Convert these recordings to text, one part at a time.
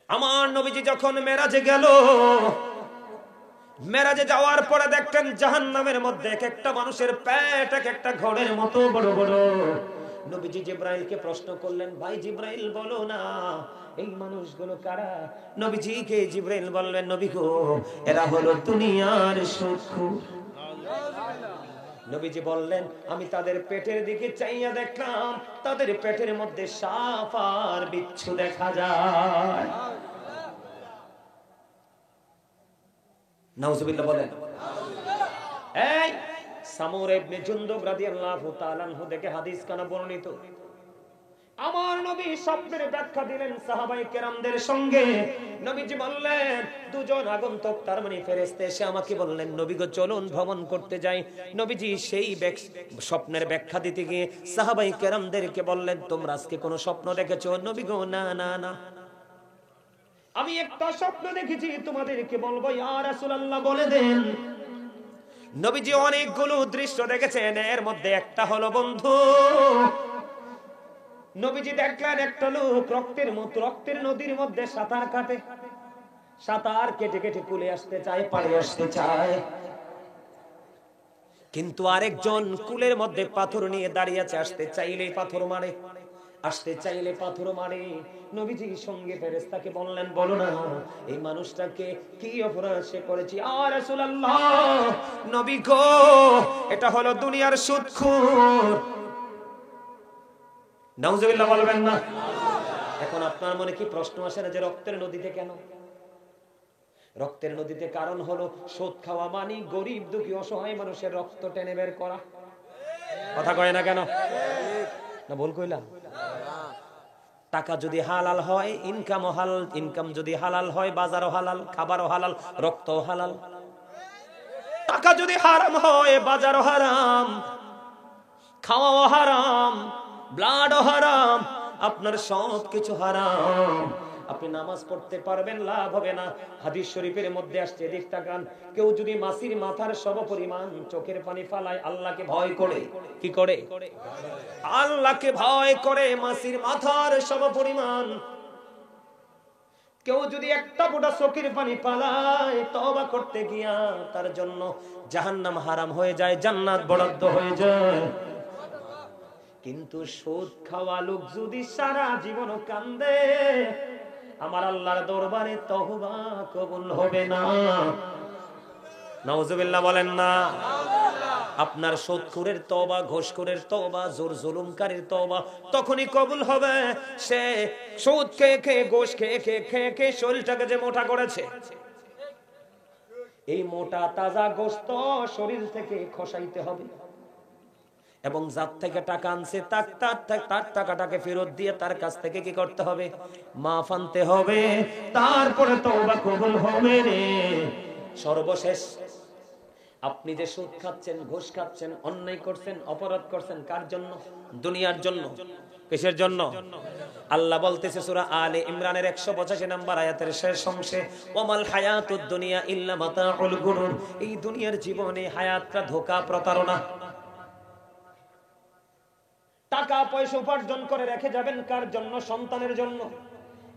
আমার নবীজি যখন মেরাজে গেল, মেরাজে যাওয়ার পরে দেখতেন জাহান্নামের মধ্যে এক একটা মানুষের পেট এক একটা ঘরের মতো বড় বড়। নবীজি জিব্রাইলকে প্রশ্ন করলেন, ভাই জিব্রাইল বলো না এই মানুষগুলো কারা? নবীজিকে জিব্রাইল বললেন, নবী গো এরা হলো দুনিয়ার সুদখোর। নবীজি বললেন, আমি তাদের পেটের দিকে চাইয়া দেখলাম, তাদের পেটের মধ্যে সাপ আর বিচ্ছু দেখা যায়। নাউজুবিল্লাহ বলেন। এই সামুর ইবনে জুনদুব রাদিয়াল্লাহু তাআলা আনহু থেকে হাদিস কানা বর্ণিত, আমার নবী স্বপ্নের ব্যাখ্যা দিলেন সাহাবায়ে কেরামদের সঙ্গে। নবীজি বললেন, দুজন আগন্তুক তার মানে ফেরেশতা এসে আমাকে বললেন, নবী গো চলুন ভ্রমণ করতে যাই। নবীজি সেই স্বপ্নের ব্যাখ্যা দিতে গিয়ে সাহাবায়ে কেরামদেরকে বললেন, তোমরা আজকে কোনো স্বপ্ন দেখেছো? নবী গো না না না, আমি একটা স্বপ্ন দেখেছি, তোমাদেরকে বলবো। ইয়া রাসূলুল্লাহ বলে দেন। নবীজি অনেকগুলো দৃশ্য দেখেছেন, এর মধ্যে একটা হলো বন্ধু, নবীজি দেখলেন একটা লোক রক্তের নদীর মধ্যে সাঁতার কাটে, সাঁতার কেটে কেটে কুলে আসতে চায়, পাড়ে আসতে চায়, কিন্তু আরেকজন কুলের মধ্যে পাথর নিয়ে দাঁড়িয়ে আছে, আসতে চাইলেই পাথর মারে, আসতে চাইলে পাথর মারে। নবীজি সঙ্গে ফেরেশতাকে বললেন, বলো না এই মানুষটাকে কি অপরাধ সে করেছে? ইয়া রাসূলুল্লাহ, নবী গো এটা হলো দুনিয়ার সুদখোর। নাউজুবিল্লাহ বলবেন না? এখন আপনার মনে কি প্রশ্ন আসে না যে রক্তের নদীতে কেন? রক্তের নদীতে কারণ হলো সুদ খাওয়া মানে গরিব দুঃখী অসহায় মানুষের রক্ত টেনে বের করা। কথা কয় না কেন? না ভুল কইলাম? টাকা যদি হালাল হয়, ইনকামও হালাল, ইনকাম যদি হালাল হয়, বাজারও হালাল, খাবারও হালাল, রক্তও হালাল। টাকা যদি হারাম হয়, বাজারও হারাম, খাওয়াও হারাম, ব্লাডও হারাম, আপনার সব কিছু হারাম। আপনি নামাজ পড়তে পারবেন, লাভ হবে না। হাদিস শরীফের মধ্যে আসছে, এদিক তাকান, কেউ যদি মাছির মাথার সমপরিমাণ চোখের পানি ফালায়, আল্লাহকে ভয় করে, কি করে? আল্লাহকে ভয় করে মাছির মাথার সমপরিমাণ। কেউ যদি একটা ফোঁটা চোখের পানি ফালায়, তওবা করতে গিয়া তার জন্য জাহান্নাম হারাম হয়ে যায়, জান্নাত বরাদ্দ হয়ে যায়। কিন্তু সুদ খাওয়া লোক যদি সারা জীবন কান্দে, আমার আল্লাহর দরবারে তওবা কবুল হবে না। নাউজুবিল্লাহ বলেন না? আপনার সুদখোরের তওবা, ঘুষখোরের তওবা, জোর জুলুমকারীর তওবা তখনই কবুল হবে সে সুদ খেয়ে খেয়ে, ঘুষ খেয়ে খেয়ে খেয়ে খেয়ে শরীরটাকে যে মোটা করেছে। এই মোটা তাজা গোশত শরীর থেকে খসাইতে হবে, এবং যার থেকে টাকা আনছে তার টাকাটাকে ফেরত দিয়ে তার কাছ থেকে কি করতে হবে? মাফ আনতে হবে, তারপরে তওবা কবুল হবে রে। সর্বশেষ আপনি যে সুদ খাচ্ছেন, ঘুষ খাচ্ছেন, অন্যায় করছেন, অপরাধ করছেন, কার জন্য? দুনিয়ার জন্য। কিসের জন্য? আল্লাহ বলতেছে সূরা আলে ইমরানের 185 নম্বর আয়াতের শেষ অংশে, ওয়ামাল হায়াতুদ দুনিয়া ইল্লা মাতাউল গুরুর। এই দুনিয়ার জীবনে হায়াতটা ধোঁকা, প্রতারণা। টাকা পয়সা উপার্জন করে রেখে যাবেন কার জন্য? সন্তানের জন্য।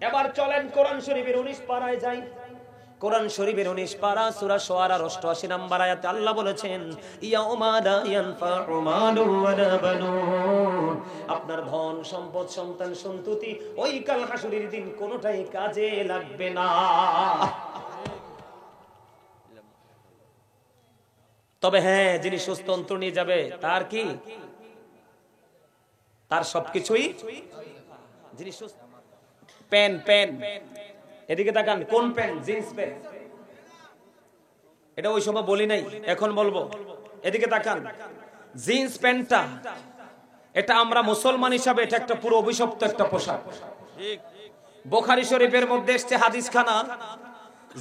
এবার চলেন কোরআন শরীফের 19 পারায় যাই। কোরআন শরীফের 19 পারা সূরা শুআরার 88 নম্বর আয়াতে আল্লাহ বলেছেন, ইয়াউমা লা ইয়ানফাউ মালুন ওয়ালা বানুন। আপনার ধন সম্পদ, সন্তান সন্ততি ওই কাল হাসরের দিন কোনোটাই কাজে লাগবে না। তবে হ্যাঁ, যিনি সুস্থ অন্তর নিয়ে যাবে তার কি? তার সবকিছুই। যিনি সুস্থ, পেন পেন, এদিকে তাকান, কোন পেন? Jeans pen. এটা ওই সময় বলি নাই, এখন বলবো। এদিকে তাকান, জিন্স প্যান্টটা, এটা আমরা মুসলমান হিসাবে এটা একটা পুরো অভিশপ্ত একটা পোশাক। বুখারী শরীফের মধ্যে এসেছে হাদিস খানা,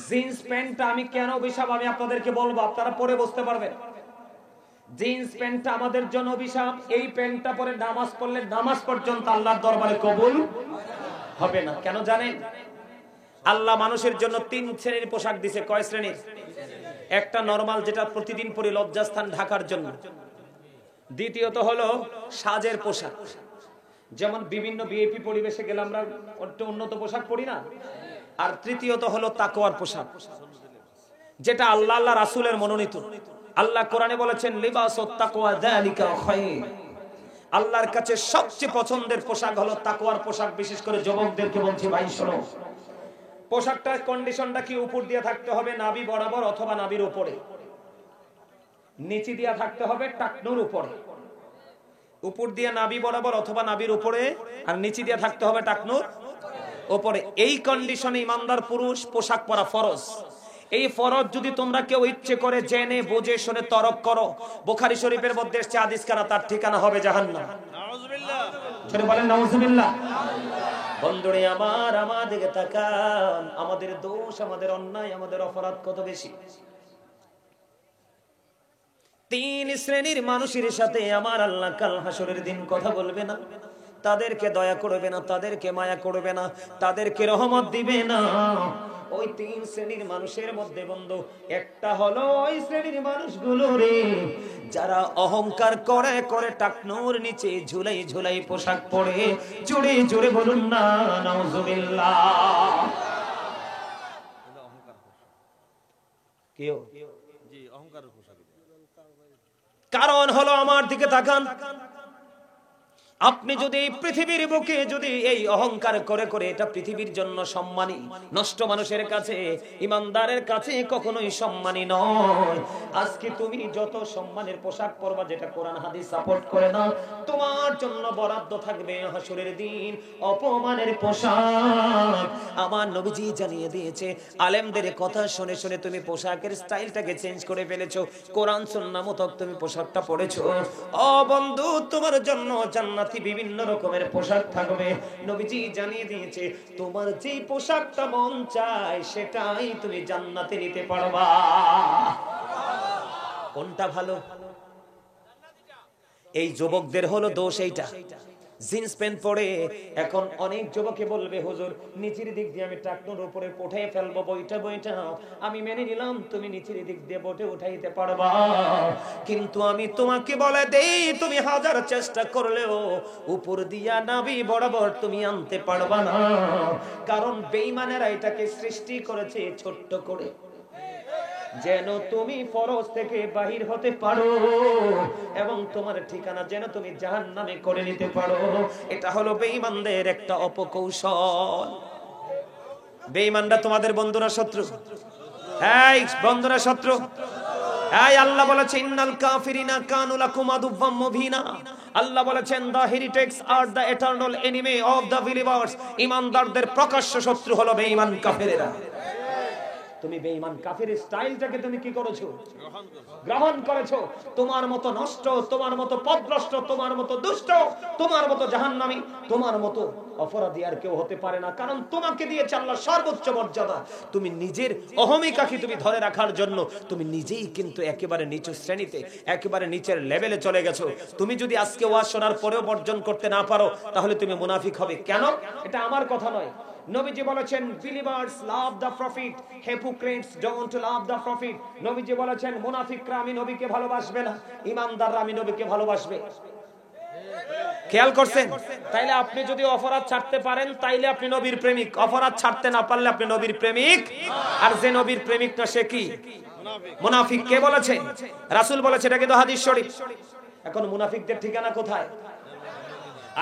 জিন্স প্যান্টটা আমি কেন অভিশাপ আমি আপনাদেরকে বলবো, আপনারা পরে বুঝতে পারবেন। জিন্স প্যান্টটা আমাদের জন্য অভিশাপ। এই প্যান্টটা পরে নামাজ পড়লে নামাজ পর্যন্ত আল্লাহর দরবারে কবুল হবে না। কেন জানেন? আল্লাহ মানুষের জন্য 3 শ্রেণীর পোশাক দিয়েছে। কয় শ্রেণীর? একটা নরমাল, যেটা প্রতিদিন পরে লজ্জাস্থান ঢাকার জন্য। দ্বিতীয়ত হলো সাজের পোশাক, যেমন বিভিন্ন ভিআইপি পরিবেশে গেলে আমরা একটা উন্নত পোশাক পরি না, আর তৃতীয়ত হলো তাকওয়ার পোশাক, যেটা আল্লাহ আল্লাহ রাসূলের মনোনীত। আল্লাহ কোরআনে বলেছেন লিবাসুত তাকওয়া যালিকা খায়র। আল্লাহর কাছে সবচেয়ে পছন্দের পোশাক হলো তাকওয়ার পোশাক। বিশেষ করে যুবকদেরকে বলছি, ভাই শোনো, পোশাকটার কন্ডিশনটা কি? উপর দিয়ে থাকতে হবে নাভি বরাবর অথবা নাভির উপরে, নিচে দিয়ে থাকতে হবে টাকনুর উপরে। উপর দিয়ে নাভি বরাবর অথবা নাভির উপরে, আর নিচে দিয়ে থাকতে হবে টাকনুর উপরে। এই কন্ডিশনে ইমানদার পুরুষ পোশাক পরা ফরজ। এই ফরজ যদি তোমরা কেউ ইচ্ছে করে জেনে বুঝে শুনে তরক করো, বুখারী শরীফের মধ্যে এসেছে হাদিস কানা, তার ঠিকানা হবে জাহান্নাম। নাউযুবিল্লাহ, ছেড়ে বলেন নাউযুবিল্লাহ। বন্ধুরে আমার, আমাদেরকে তাকান, আমাদের দোষ, আমাদের অন্যায়, আমাদের অপরাধ কত বেশি। তিন শ্রেণীর মানুষের সাথে আমার আল্লাহ কাল হাসরের দিন কথা বলবে না, তাদেরকে দয়া করবে না, তাদেরকে মায়া করবে না, তাদেরকে রহমত দিবে না। ওই তিন শ্রেণীর মানুষের মধ্যে বন্ধু একটা হলো ওই শ্রেণীর মানুষগুলো রে, যারা অহংকার করে করে টাকনুর নিচে ঝুলাই ঝুলাই পোশাক পরে। জোরে জোরে বলুন না নাউযুবিল্লাহ। কেউ জি অহংকারের পোশাক। কারণ হলো, আমার দিকে তাকান, আপনি যদি পৃথিবীর বুকে যদি এই অহংকার করে করে, এটা পৃথিবীর জন্য সম্মানী, নষ্ট মানুষের কাছে, ইমানদারের কাছে কখনোই সম্মানী নয়। আজকে তুমি যত সম্মানের পোশাক পরবা, যেটা কোরআন হাদিস সাপোর্ট করে না, তোমার জন্য বরাদ্দ থাকবে হাসরের দিন অপমানের পোশাক। আমার নবীজি জানিয়ে দিয়েছে, আলেমদের কথা শুনে শুনে তুমি পোশাকের স্টাইলটাকে চেঞ্জ করে ফেলেছো, কোরআন সুন্নাহ মতক তুমি পোশাকটা পরেছো। ও বন্ধু, তোমার জন্য জান্নাত বিভিন্ন রকমের পোশাক থাকবে। নবীজি জানিয়ে দিয়েছে, তোমার যে পোশাকটা মন চায় সেটাই তুমি জান্নাতে নিতে পারবা। কোনটা ভালো? এই যুবকদের হলো দোষ এইটা, জিন্স প্যান্ট পরে। এখন অনেক যুবকে বলবে, হুজুর নিচের দিক দিয়ে আমি টাকনুর উপরে উঠাই ফেলবো বইটা বইটা। আমি মেনে নিলাম তুমি নিচের দিক দিয়ে বটে উঠাইতে পারবা, কিন্তু আমি তোমাকে বলে দেই, তুমি হাজার চেষ্টা করলেও উপর দিয়া নাভি বরাবর তুমি আনতে পারবা না। কারণ বেঈমানেরা এটাকে সৃষ্টি করেছে ছোট্ট করে, যেন তুমি ফরজ থেকে বাহির হতে পারো এবং তোমার ঠিকানা যেন তুমি জাহান্নামে করে নিতে পারো। এটা হলো বেঈমানদের একটা অপকৌশল। বেঈমানরা তোমাদের বন্ধুরা শত্রু, এই বন্ধুরা শত্রু। এই আল্লাহ বলেছেন, ইন্নাল কাফিরিনা কানু লাকুম আদুওয়াম মুবিনা। আল্লাহ বলেছেন, the heretics are the eternal enemy of the believers। ইমানদারদের প্রকাশ্য শত্রু হলো বেঈমান কাফেরেরা। তুমি বেঈমান কাফের স্টাইলটাকে তুমি কি করেছো? গ্রহণ করেছো। তোমার মতো নষ্ট, তোমার মতো পথভ্রষ্ট, তোমার মতো দুষ্ট, তোমার মতো জাহান্নামী, তোমার মতো অপরাধী আর কেউ হতে পারে না। কারণ তোমাকে দিয়েছে আল্লাহ সর্বোচ্চ মর্যাদা। তুমি নিজের অহমিকাকে তুমি ধরে রাখার জন্য তুমি নিজেই কিন্তু একেবারে নিচু শ্রেণীতে, একেবারে নিচের লেভেলে চলে গেছো। তুমি যদি আজকে ওয়াজ শোনার পরেও বর্জন করতে না পারো, তাহলে তুমি মুনাফিক হবে। কেন? এটা আমার কথা নয়। নবীজি বলেছেন, believers love the prophet, hypocrites don't love the prophet। নবীজি বলেছেন, মুনাফিকরা আমি নবীকে ভালোবাসবে না, ঈমানদাররা আমি নবীকে ভালোবাসবে। খেয়াল করছেন? তাইলে আপনি যদি অপরাধ ছাড়তে পারেন তাইলে আপনি নবীর প্রেমিক, অপরাধ ছাড়তে না পারলে আপনি নবীর প্রেমিক। আর যে নবীর প্রেমিক না সে কি? মুনাফিক। কে বলেছে? রাসূল বলেছে, এটা কিন্তু হাদিস শরীফ। এখন মুনাফিকদের ঠিকানা কোথায়?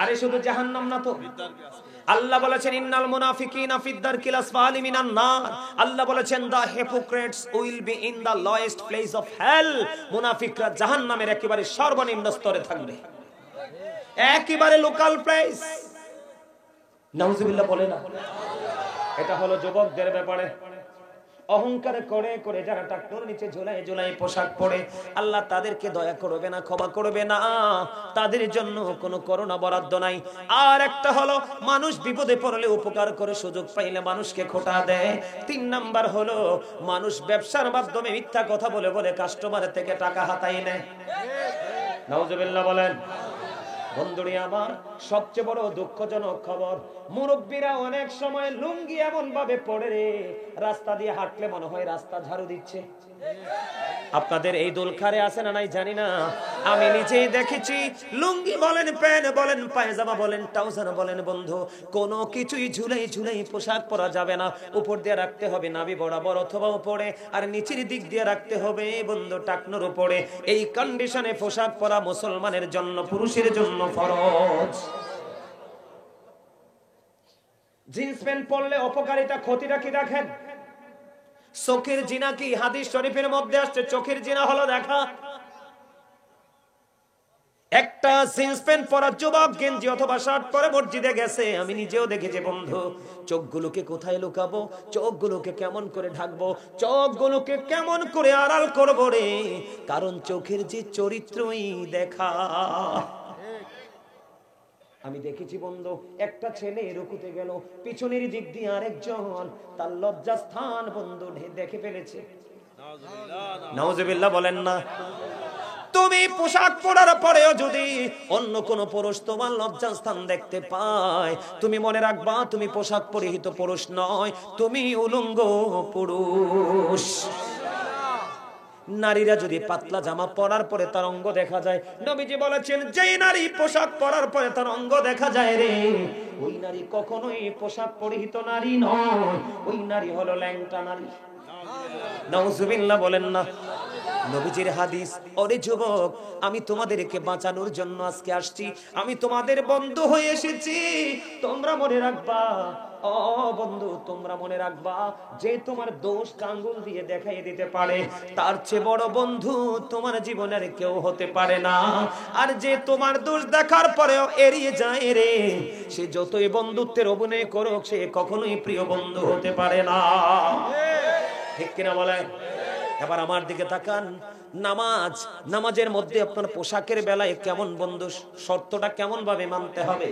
আরে শুধু জাহান্নাম না তো। আল্লাহ বলেছেন, ইন্নাল মুনাফিকিনা ফিদ দারকিল আসফালি মিনান নার। আল্লাহ বলেছেন, the hypocrites will be in the lowest place of hell। মুনাফিকরা জাহান্নামের একেবারে সর্বনিম্ন স্তরে থাকবে, একেবারে লোকাল প্লেস। নাউজুবিল্লাহ বলে না। এটা হলো যুবকদের ব্যাপারে। অহংকার করে করে যারা টাকনুর নিচে ঝুলাই ঝুলাই পোশাক পরে, আল্লাহ তাদেরকে দয়া করবে না, ক্ষমা করবে না, তাদের জন্য কোনো করুণা বরাদ্দ নাই। আর একটা হলো, মানুষ বিপদে পড়লে উপকার করে, সুযোগ পাইলে মানুষকে খোঁটা দেয়। 3 নাম্বার হলো, মানুষ ব্যবসার মাধ্যমে মিথ্যা কথা বলে বলে কাস্টমারের থেকে টাকা হাতায় নেয়। নাউজুবিল্লাহ বলেন। বন্ধুরে আমার, সবচেয়ে বড় দুঃখজনক খবর, মুরব্বীরা অনেক সময় লুঙ্গি এমন ভাবে পড়ে রে, রাস্তা দিয়ে হাঁটলে মনে হয় রাস্তা ঝাড়ু দিচ্ছে। আপনাদের এই দোলখারে আছে না নাই জানি না, আমি নিজেই দেখেছি। লুঙ্গি বলেন, প্যান্ট বলেন, পায়জামা বলেন, ট্রাউজার বলেন, বন্ধু কোনো কিছুই ঝুলাই ঝুলাই পোশাক পরা যাবে না। উপর দিয়ে রাখতে হবে নাভি বরাবর অথবা উপরে, আর নিচের দিক দিয়ে রাখতে হবে বন্ধু টাকনোর উপরে। এই কন্ডিশনে পোশাক পরা মুসলমানের জন্য, পুরুষের জন্য ফরজ। জিন্স প্যান্ট পরলে অপকারিতা, ক্ষতিটা কি দেখেন? চোখের জিনা কি? হাদিস শরীফের মধ্যে আসছে চোখের জিনা হলো দেখা। একটা জিন্স প্যান্ট পরা যুবক গেঞ্জি অথবা শার্ট পরে মসজিদে গেছে, আমি নিজেও দেখেছি বন্ধু। চোখগুলোকে কোথায় লুকাবো, চোখগুলোকে কেমন করে ঢাকবো, চোখগুলোকে কেমন করে আড়াল করবো রে, কারণ চোখের যে চরিত্রই দেখা। আমি দেখেছি বন্ধু, একটা ছেলে রুকুতে গেল, পিছনের দিক দিয়ে আরেকজন তার লজ্জাস্থান বন্ধু দেখে ফেলেছে। নাউজুবিল্লাহ বলেন না। তুমি পোশাক পরার পরেও যদি অন্য কোন পুরুষ তোমার লজ্জাস্থান দেখতে পায়, তুমি মনে রাখবা তুমি পোশাক পরিহিত পুরুষ নয়, তুমি উলঙ্গ পুরুষ। নারীরা যদি পাতলা জামা পরার পরে তার অঙ্গ দেখা যায়, নবীজি বলেছেন যেই নারী পোশাক পরার পরে তার অঙ্গ দেখা যায় রে, ওই নারী কখনোই পোশাক পরিহিত নারী নয়, ওই নারী হলো ল্যাংটা নারী। নাউজুবিল্লাহ বলেন না। নবীজির হাদিস, ওরে যুবক, আমি তোমাদেরকে বাঁচানোর জন্য আজকে আসছি, আমি তোমাদের বন্ধু হয়ে এসেছি। তোমরা মনে রাখবা, ও বন্ধু তোমরা মনে রাখবা, যে তোমার দোষ আঙ্গুল দিয়ে দেখাই দিতে পারে, তার চেয়ে বড় বন্ধু তোমার জীবনের কেউ হতে পারে না। আর যে তোমার দোষ দেখার পরেও এড়িয়ে যায় রে, সে যতই বন্ধুত্বের অভিনয় করুক, সে কখনোই প্রিয় বন্ধু হতে পারে না। ঠিক কিনা বলেন? এবার আমার দিকে তাকান। নামাজের মধ্যে আপনার পোশাকের বেলায় কেমন বন্ধু, শর্তটা কেমন ভাবে মানতে হবে?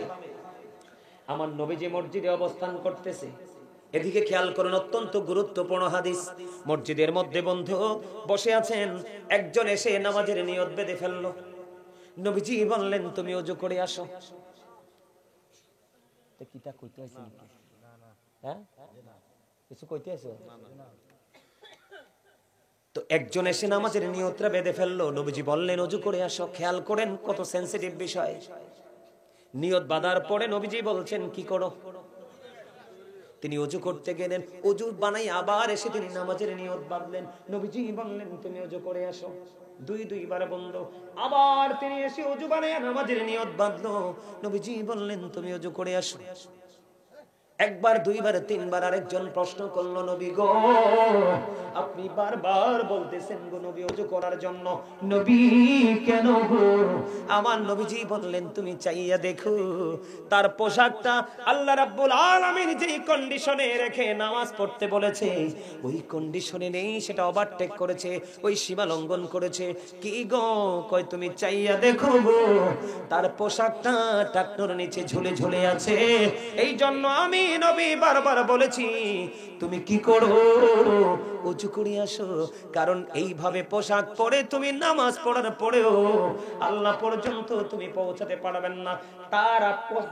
আমার নবীজি মসজিদে অবস্থান করতেছে, এদিকে খেয়াল করুন, অত্যন্ত গুরুত্বপূর্ণ হাদিস। মসজিদের মধ্যে বন্ধু বসে আছেন, একজন এসে নামাজের নিয়ত বেঁধে ফেললো। নবীজি বললেন তুমি ওযু করে আসো। কিটা কইতে আইছ নাকি? হ্যাঁ, কিছু কইতে আইছ? তো একজন এসে নামাজের নিয়তটা বেঁধে ফেললো, নবীজি বললেন ওযু করে আসো। খেয়াল করেন কত সেনসিটিভ বিষয়। নিয়ত বাঁধার পরে নবীজি বলছেন কি করো? তিনি ওযু করতে গেলেন, ওযু বানাই আবার এসে তিনি নামাজের নিয়ত বাঁধলেন। নবীজি বললেন তুমি ওযু করে আসো। দুইবার বন্ধ, আবার তিনি এসে ওযু বানায় নামাজের নিয়ত বাঁধলো। নবীজি বললেন তুমি ওযু করে আসো। একবার, দুইবার, তিনবার আরেকজন প্রশ্ন করলো, নবী গো আপনি বারবার বলতেছেন গো নবী ওযু করার জন্য, নবী কেন গো? আমার নবীজি বললেন তুমি চাইয়া দেখো, তার পোশাকটা আল্লাহ রাব্বুল আলামিন যেই কন্ডিশনে রেখে নামাজ পড়তে বলেছে, ওই কন্ডিশনে নেই, সেটা ওভারটেক করেছে, ওই সীমা লঙ্ঘন করেছে। কি গো? কয় তুমি চাইয়া দেখো গো, তার পোশাকটা টাকনোর নিচে ঝুলে ঝুলে আছে। এই জন্য আমি নবী বারবার বলেছি তুমি কি করো? ওযু করে আসো। কারণ এইভাবে পোশাক পরে তুমি নামাজ পড়ার পরেও আল্লাহ পর্যন্ত তুমি পৌঁছাতে পারবেন না। তার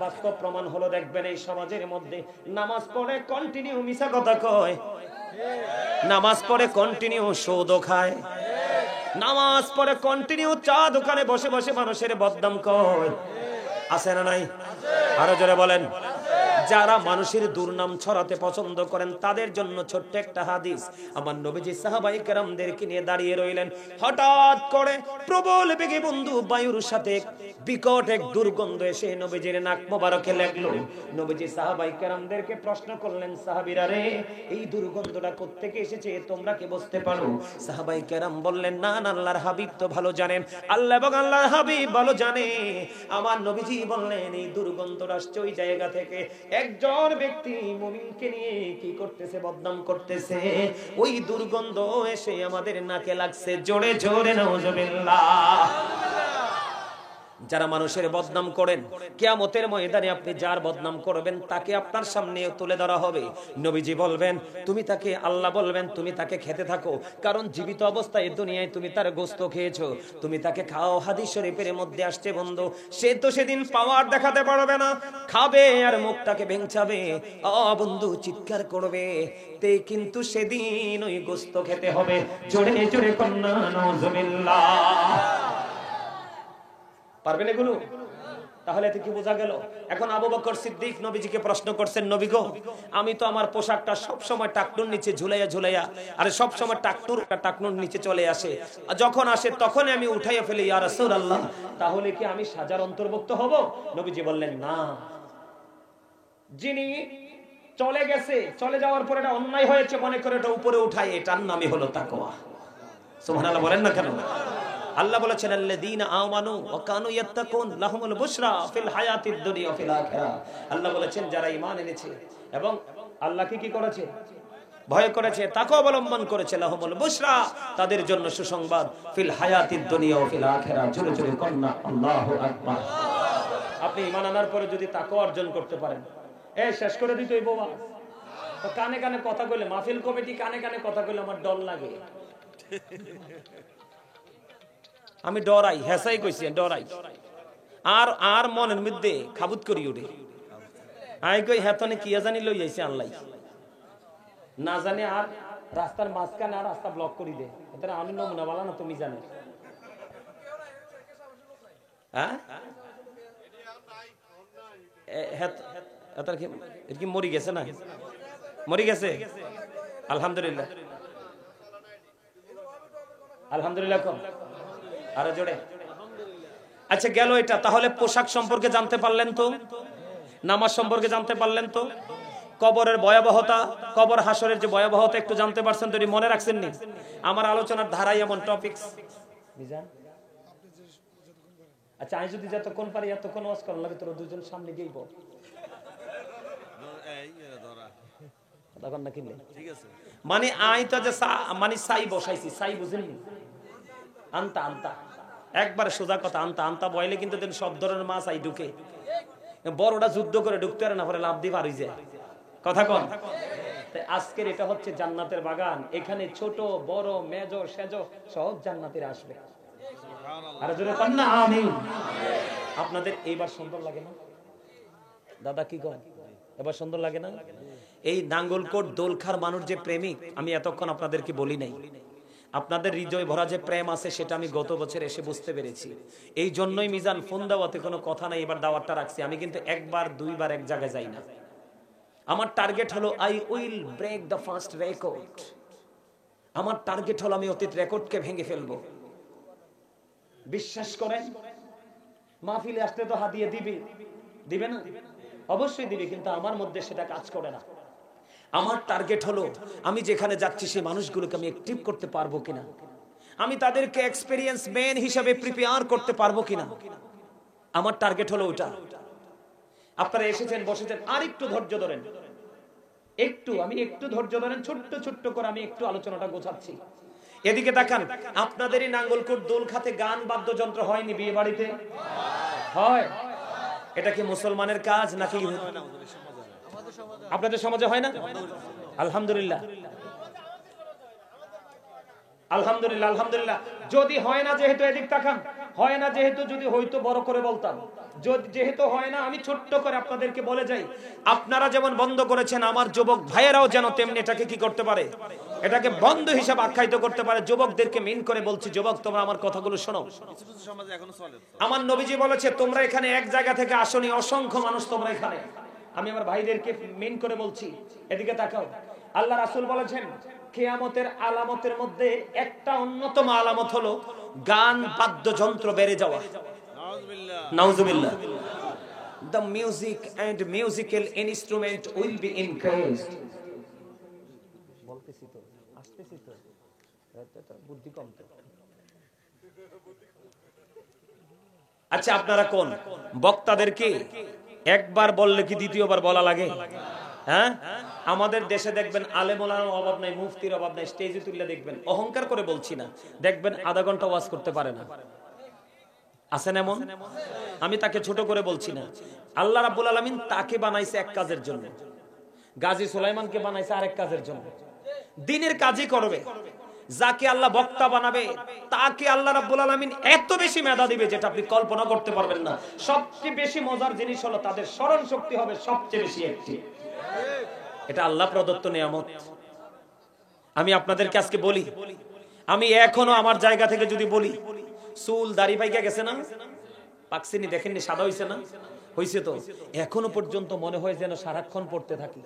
বাস্তব প্রমাণ হলো, দেখবেন এই সমাজের মধ্যে নামাজ পড়ে কন্টিনিউ মিছা কথা কয়, নামাজ পড়ে কন্টিনিউ সুদ খায়, নামাজ পড়ে কন্টিনিউ চা দোকানে বসে বসে মানুষের বদনাম কয়। আছে না নাই? আরো জোরে বলেন। যারা মানুষের দুর্নাম ছড়াতে পছন্দ করেন তাদের জন্য ছোট্ট একটা হাদিস। আমার নবীজি সাহাবায়ে কেরামদেরকে নিয়ে দাঁড়িয়ে রইলেন, হঠাৎ করে প্রবল বেগে বন্ধু বায়ুর সাথে বিকট এক দুর্গন্ধ এসে নবীজির নাক মোবারকে লাগলো। নবীজি সাহাবায়ে কেরামদেরকে প্রশ্ন করলেন, সাহাবীরা রে এই দুর্গন্ধটা কোত্থেকে এসেছে তোমরা কি বুঝতে পারো? সাহাবায়ে কেরাম বললেন, না না, আল্লাহর হাবিব তো ভালো জানেন, আল্লাহ এবং আল্লাহর হাবিব ভালো জানে। আমার নবীজি বললেন এই দুর্গন্ধটা আসছে ওই জায়গা থেকে, একজন ব্যক্তি মুমিনকে নিয়ে কি করতেছে? বদনাম করতেছে। ওই দুর্গন্ধ এসে আমাদের নাকে লাগছে। জোরে জোরে নাউজুবিল্লাহ। যারা মানুষের বদনাম করেন, কিয়ামতের ময়দানে আপনি যার বদনাম করবেন তাকে আপনার সামনে তুলে ধরা হবে। নবীজি বলবেন, তুমি তাকে, আল্লাহ বলবেন তুমি তাকে খেতে থাকো, কারণ জীবিত অবস্থায় দুনিয়ায় তুমি তার গোশত খেয়েছো, তুমি তাকে খাও। হাদিস শরীফের মধ্যে আসছে বন্ধু, সে তো সেদিন পাওয়ার দেখাতে পারবে না, খাবে আর মুখটাকে ভেঙচাবে, বন্ধু চিৎকার করবে, তে কিন্তু সেদিন ওই গোশত খেতে হবে। জোরে জোরে কন্যা নাউজুবিল্লাহ। পারবেন এগুলো? তাহলে এতে কি বোঝা গেল? এখন আবু বকর সিদ্দিক নবীজিকে প্রশ্ন করছেন, নবী গো, আমি তো আমার পোশাকটা সব সময় টাকনুর নিচে ঝুলাইয়া ঝুলাইয়া, আরে সব সময় টাকনুর নিচে চলে আসে, যখন আসে তখন আমি উঠাইয়া ফেলি, ইয়া রাসূলুল্লাহ, তাহলে কি আমি সাজার অন্তর্ভুক্ত হব? নবীজি বললেন, না, যিনি চলে গেছে, চলে যাওয়ার পরে এটা অন্যায় হয়েছে মনে করে এটা উপরে উঠায়, এটার নামই হলো তাকওয়া। সুবহানাল্লাহ বলেন না কেন? আল্লাহ বলেছেন, আল্লাযীনা আমানু ওয়া কানু ইয়াত্তাকুন লাহুমুল বুশরা ফিল হায়াতিদ দুনিয়া ওয়া ফিল আখিরাহ। আল্লাহ বলেছেন যারা ঈমান এনেছে এবং আল্লাহকে কি করেছে, ভয় করেছে, তাকওয়া অবলম্বন করেছে, লাহুমুল বুশরা, তাদের জন্য সুসংবাদ, ফিল হায়াতিদ দুনিয়া ওয়া ফিল আখিরাহ। জোরে জোরে কন্না আল্লাহু আকবার। আপনি ঈমান আনার পরে যদি তাকওয়া অর্জন করতে পারেন, শেষ করে দিত এই বাবা, তো কানে কানে কথা কইলে, মাহফিল কমিটি কানে কানে কথা কইলে আমার ডর লাগে, আমি ডরাই, হেসাই কইছি ডরাই, আর আর মনের মধ্যে খাবুত করি উঠে, আই কই হেতনে কি জানি লই যাইছে আল্লাহ না জানে, আর রাস্তার মাঝখানে আর রাস্তা ব্লক করি দে, এটা আমি নমুনা বলা না, তুমি জানো। হ্যাঁ কি মরি গেছে না? মরি গেছে, আলহামদুলিল্লাহ, আলহামদুলিল্লাহ। আরো জোরে। আচ্ছা গেল এটা। তাহলে পোশাক সম্পর্কে জানতে পারলেন তো, নামাজ সম্পর্কে জানতে পারলেন তো, কবরের ভয়াবহতা, কবর হাসরের যে ভয়াবহতা একটু জানতে পারছেন তো, মনে রাখছেন নি? আমার আলোচনার ধারাই এমন টপিকস। আচ্ছা আমি যদি যতক্ষণ পারি এতক্ষণ ওয়াজ করার লাগে, তোরা দুজন সামনে গিয়েই বল, তখন না কিনলে ঠিক আছে। মানে আই তো যে মানে সাই বসাইছি, সাই বুঝেন, আনতা আনতা, একবারে সোজা কথা, আনতা আনতা বইলে কিন্তু সব ধরনের মাছ আই ঢুকে, বড়টা যুদ্ধ করে ঢুকতে পারে না, পরে লাভ দিয়ে পার হয়ে যায়, কথা কন। তাই আজকের এটা হচ্ছে জান্নাতের বাগান, এখানে ছোট বড় মেজ সেজ সব জান্নাতের আসবে। আর জোরে কন না আমিন। আপনাদের এইবার সুন্দর লাগে না দাদা, কি কন, এবার সুন্দর লাগে না? এই নাঙ্গলকোট দোলখার মানুষ যে প্রেমিক, আমি এতক্ষণ আপনাদেরকে বলি নাই, আপনাদের হৃদয় ভরা যে প্রেম আছে সেটা আমি গত বছর এসে বুঝতে পেরেছি। এই জন্যই মিজান ফোন দেওয়াতে কোনো কথা নাই, এবার দাওয়াতটা রাখছি। আমি কিন্তু একবার দুইবার এক জায়গায় যাই না, আমার টার্গেট হলো I will break the first record. আমার টার্গেট হলো আমি অতীত রেকর্ডকে ভেঙে ফেলবো। বিশ্বাস করেন, মাহফিলে আসতে তো হাদিয়া দিবে না? অবশ্যই দিবে, কিন্তু আমার মধ্যে সেটা কাজ করে না। আমার টার্গেট হলো আমি যেখানে যাচ্ছি সেই মানুষগুলোকে আমি অ্যাক্টিভ করতে পারবো কিনা, আমি তাদেরকে এক্সপেরিয়েন্স ম্যান হিসেবে প্রিপেয়ার করতে পারবো কিনা, আমার টার্গেট হলো ওটা। আপনারা এসেছেন, বসেছেন, আর একটু ধৈর্য ধরেন, আমি একটু ধৈর্য ধরেন, ছোট্ট ছোট্ট করে আমি একটু আলোচনাটা গোছাচ্ছি। এদিকে তাকান, আপনাদেরই নাঙ্গলকোট দোলখাতে গান বাদ্যযন্ত্র হয়নি বিয়ে বাড়িতে? হয়। এটা কি মুসলমানের কাজ নাকি? আপনাদের সমাজে হয় না? আলহামদুলিল্লাহ, আলহামদুলিল্লাহ, আলহামদুলিল্লাহ। যদি হয় না, যেহেতু এদিক তাকান, হয় না যেহেতু, যদি হয়তো বড় করে বলতাম, যেহেতু হয় না আমি ছোট্ট করে আপনাদেরকে বলে যাই, আপনারা যেমন বন্ধ করেছেন, আমার যুবক ভাইয়েরাও যেন তেমনি এটাকে কি করতে পারে, এটাকে বন্ধ হিসাবে আখ্যায়িত করতে পারে। যুবকদেরকে মেন করে বলছি, যুবক তোমরা আমার কথাগুলো শোনো। আমার নবীজি বলেছে তোমরা এখানে এক জায়গা থেকে আসনি, অসংখ্য মানুষ তোমরা এখানে। আমি আমার ভাইদেরকে মেন করে বলছি, এদিকে তাকাও। আল্লাহ রাসূল বলেছেন কিয়ামতের আলামতের মধ্যে একটা অন্যতম আলামত হলো গান বাদ্যযন্ত্র বেড়ে যাওয়া। নাউজুবিল্লাহ। The music and musical instrument will be increased. বলতেছি তো, আসতেছি তো, বুদ্ধি কম তো। আচ্ছা আপনারা কোন বক্তাদেরকে একবার বললে কি দ্বিতীয়বার বলা লাগে? হ্যাঁ, আমাদের দেশে দেখবেন আলেম ওলামার অভাব নাই, মুফতির অভাব নাই, স্টেজে তুললে দেখবেন, অহংকার করে বলছি না, দেখবেন আধা ঘন্টা ওয়াজ করতে পারে না। আছেন এমন? আমি তাকে ছোট করে বলছি না। আল্লাহ রাব্বুল আলামিন তাকে বানাইছে এক কাজের জন্য, গাজী সুলাইমানকে বানাইছে আরেক কাজের জন্য। দ্বীনের কাজই করবে। যাকে আল্লাহ বক্তা বানাবে তাকে আল্লাহ রাব্বুল আলামিন এত বেশি মেধা দিবে যেটা আপনি কল্পনা করতে পারবেন না। সবচেয়ে বেশি মজার জিনিস হলো তাদের স্মরণ শক্তি হবে সবচেয়ে বেশি একটি। এটা আল্লাহ প্রদত্ত নিয়ামত। আমি আপনাদেরকে আজকে বলি, আমি এখনো আমার জায়গা থেকে যদি বলি, চুল দাড়ি পাইকা গেছে না, পাকসিনি দেখেননি, সাদা হইছে না? হইছে তো। এখনো পর্যন্ত মনে হয় যেন সারাক্ষণ পড়তে থাকি।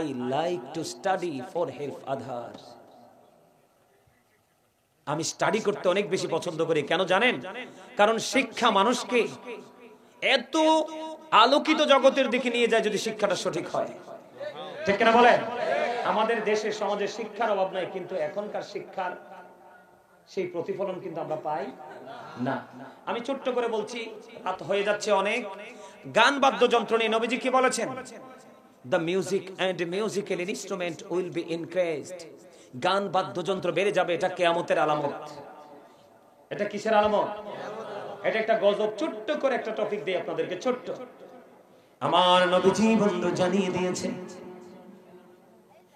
I like to study for help others. আমি স্টাডি করতে অনেক বেশি পছন্দ করি। কেন জানেন? কারণ শিক্ষা মানুষকে এত আলোকিত জগতের দিকে নিয়ে যায় যদি শিক্ষাটা সঠিক হয়। ঠিক কিনা বলেন? আমাদের দেশে সমাজে শিক্ষার অভাব নাই, কিন্তু এখনকার শিক্ষার সেই প্রতিফলন কিন্তু আমরা পাই না। আমি ছোট্ট করে বলছি, রাত হয়ে যাচ্ছে অনেক। গান বাদ্যযন্ত্র নিয়ে নবীজি কি বলেছেন? The music and musical instrument will be increased. গান বাদ্যযন্ত্র বেড়ে যাবে, এটা কিয়ামতের আলামত। এটা কিসের আলামত? এটা একটা গজব। ছোট্ট করে একটা টপিক দেই আপনাদেরকে, ছোট্ট। আমার নবীজি বন্ধু জানিয়ে দিয়েছেন,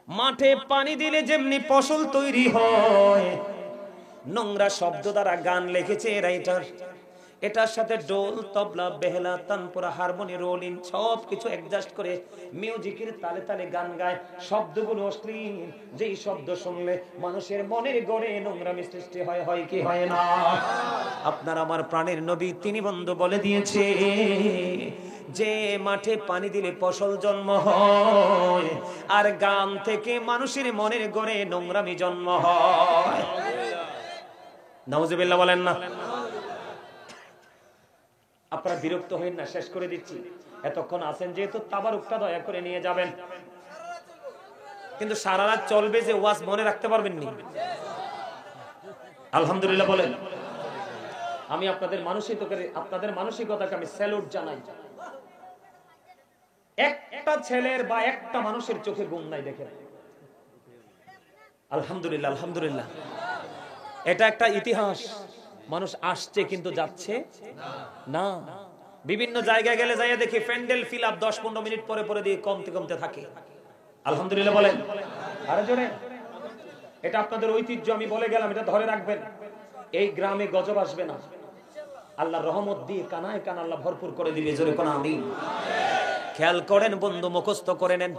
মাঠে পানি দিলে যেমনি ফসল তৈরি হয়, নোংরা শব্দ দ্বারা গান লিখেছে রাইটার। এটার সাথে ডোল, তবলা, বেহেলা, তানপুরা, হারমোনি, রোলিং সবকিছু অ্যাডজাস্ট করে মিউজিকের তালে তালে গান গায়। শব্দগুলো অশ্লীল, যেই শব্দ শুনলে মানুষের মনের গড়ে নোংরামি সৃষ্টি হয়। হয় কি হয় না? আপনার আমার প্রাণের নবী তিনি বন্ধু বলে দিয়েছে, যে মাঠে পানি দিলে ফসল জন্ম হয়, আর গান থেকে মানুষের মনের গড়ে নোংরামি জন্ম হয়। নাউজুবিল্লাহ বলেন না? আপনারা বিরক্ত হবেন না, শেষ করে দিচ্ছি। এতক্ষণ আছেন যেহেতু, তাবারুকটা দয়া করে নিয়ে যাবেন। কিন্তু সারা রাত চলবে যে ওয়াজ মনে রাখতে পারবেন নি? আলহামদুলিল্লাহ বলেন। আমি আপনাদের মানসিকতাকে আমি স্যালুট জানাই। একটা ছেলের বা একটা মানুষের চোখে ঘুম নাই, দেখেন। আলহামদুলিল্লাহ, আলহামদুলিল্লাহ। এটা একটা ইতিহাস। মানুষ আসছে কিন্তু যাচ্ছে না। বিভিন্ন জায়গায় গেলে যাইয়া দেখি প্যান্ডেল ফিল আপ 10-15 মিনিট পরে পরে দিয়ে কমতে কমতে থাকে। আলহামদুলিল্লাহ বলেন। আরে জোরে। এটা আপনাদের ঐতিহ্য, আমি বলে গেলাম, এটা ধরে রাখবেন। এই গ্রামে গজব আসবে না। আল্লাহর রহমত দিয়ে কানায় কান আল্লাহ ভরপুর করে দিবে। জোরে কোন আমিন। খেয়াল করেন বন্ধু, মুখস্থ করে নেন।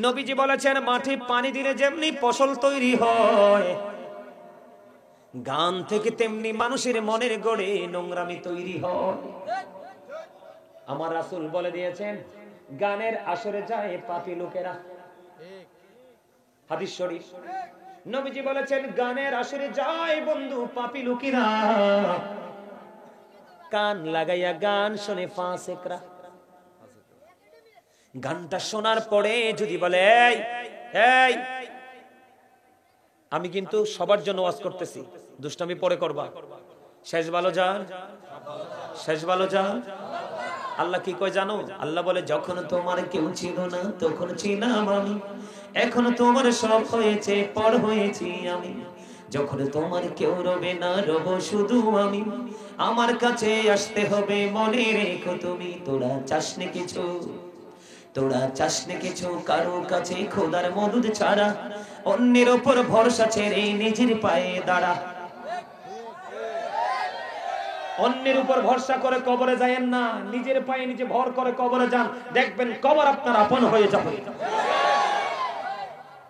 নবীজি বলেছেন, মাঠে পানি দিলে যেমনি ফসল তৈরি হয়, গান থেকে তেমনি মানুষের মনের গড়ে নোংরামি তৈরি হয়। আমার রাসূল বলে দিয়েছেন, গানের আসরে যায় পাপী লোকেরা। হাদিস শরীফ। নবীজি বলেছেন, গানের আসরে যায় বন্ধু পাপী লোকেরা, কান লাগাইয়া গান শুনে ফাসিকরা। গানটা শোনার পরে যদি বলে, এই আমি কিন্তু সবার জন্য ওয়াজ করতেছি, দুষ্টামি পরে করবা, শেষ ভালো যান, শেষ ভালো যান। আল্লাহ কি কয় জানো? আল্লাহ বলে, যখন তোমার কেউ ছিল না তখন ছিলাম আমি, এখন তোমার সব হয়েছে, পর হয়েছি আমি। যখন তোমার কেউ রবে না, রব শুধু আমি। আমার কাছে আসতে হবে, মনে রেখো তুমি। তোরা চাসনি কিছু, তোরা চাসনি কিছু কারো কাছে খোদার মদদ ছাড়া। অন্যের উপর ভরসা ছেড়ে নিজের পায়ে দাঁড়া। অন্যের উপর ভরসা করে কবরে যায়েন না, নিজের পায়ে নিজে ভর করে কবরে যান, দেখবেন কবর আপনার আপন হয়ে যাবে।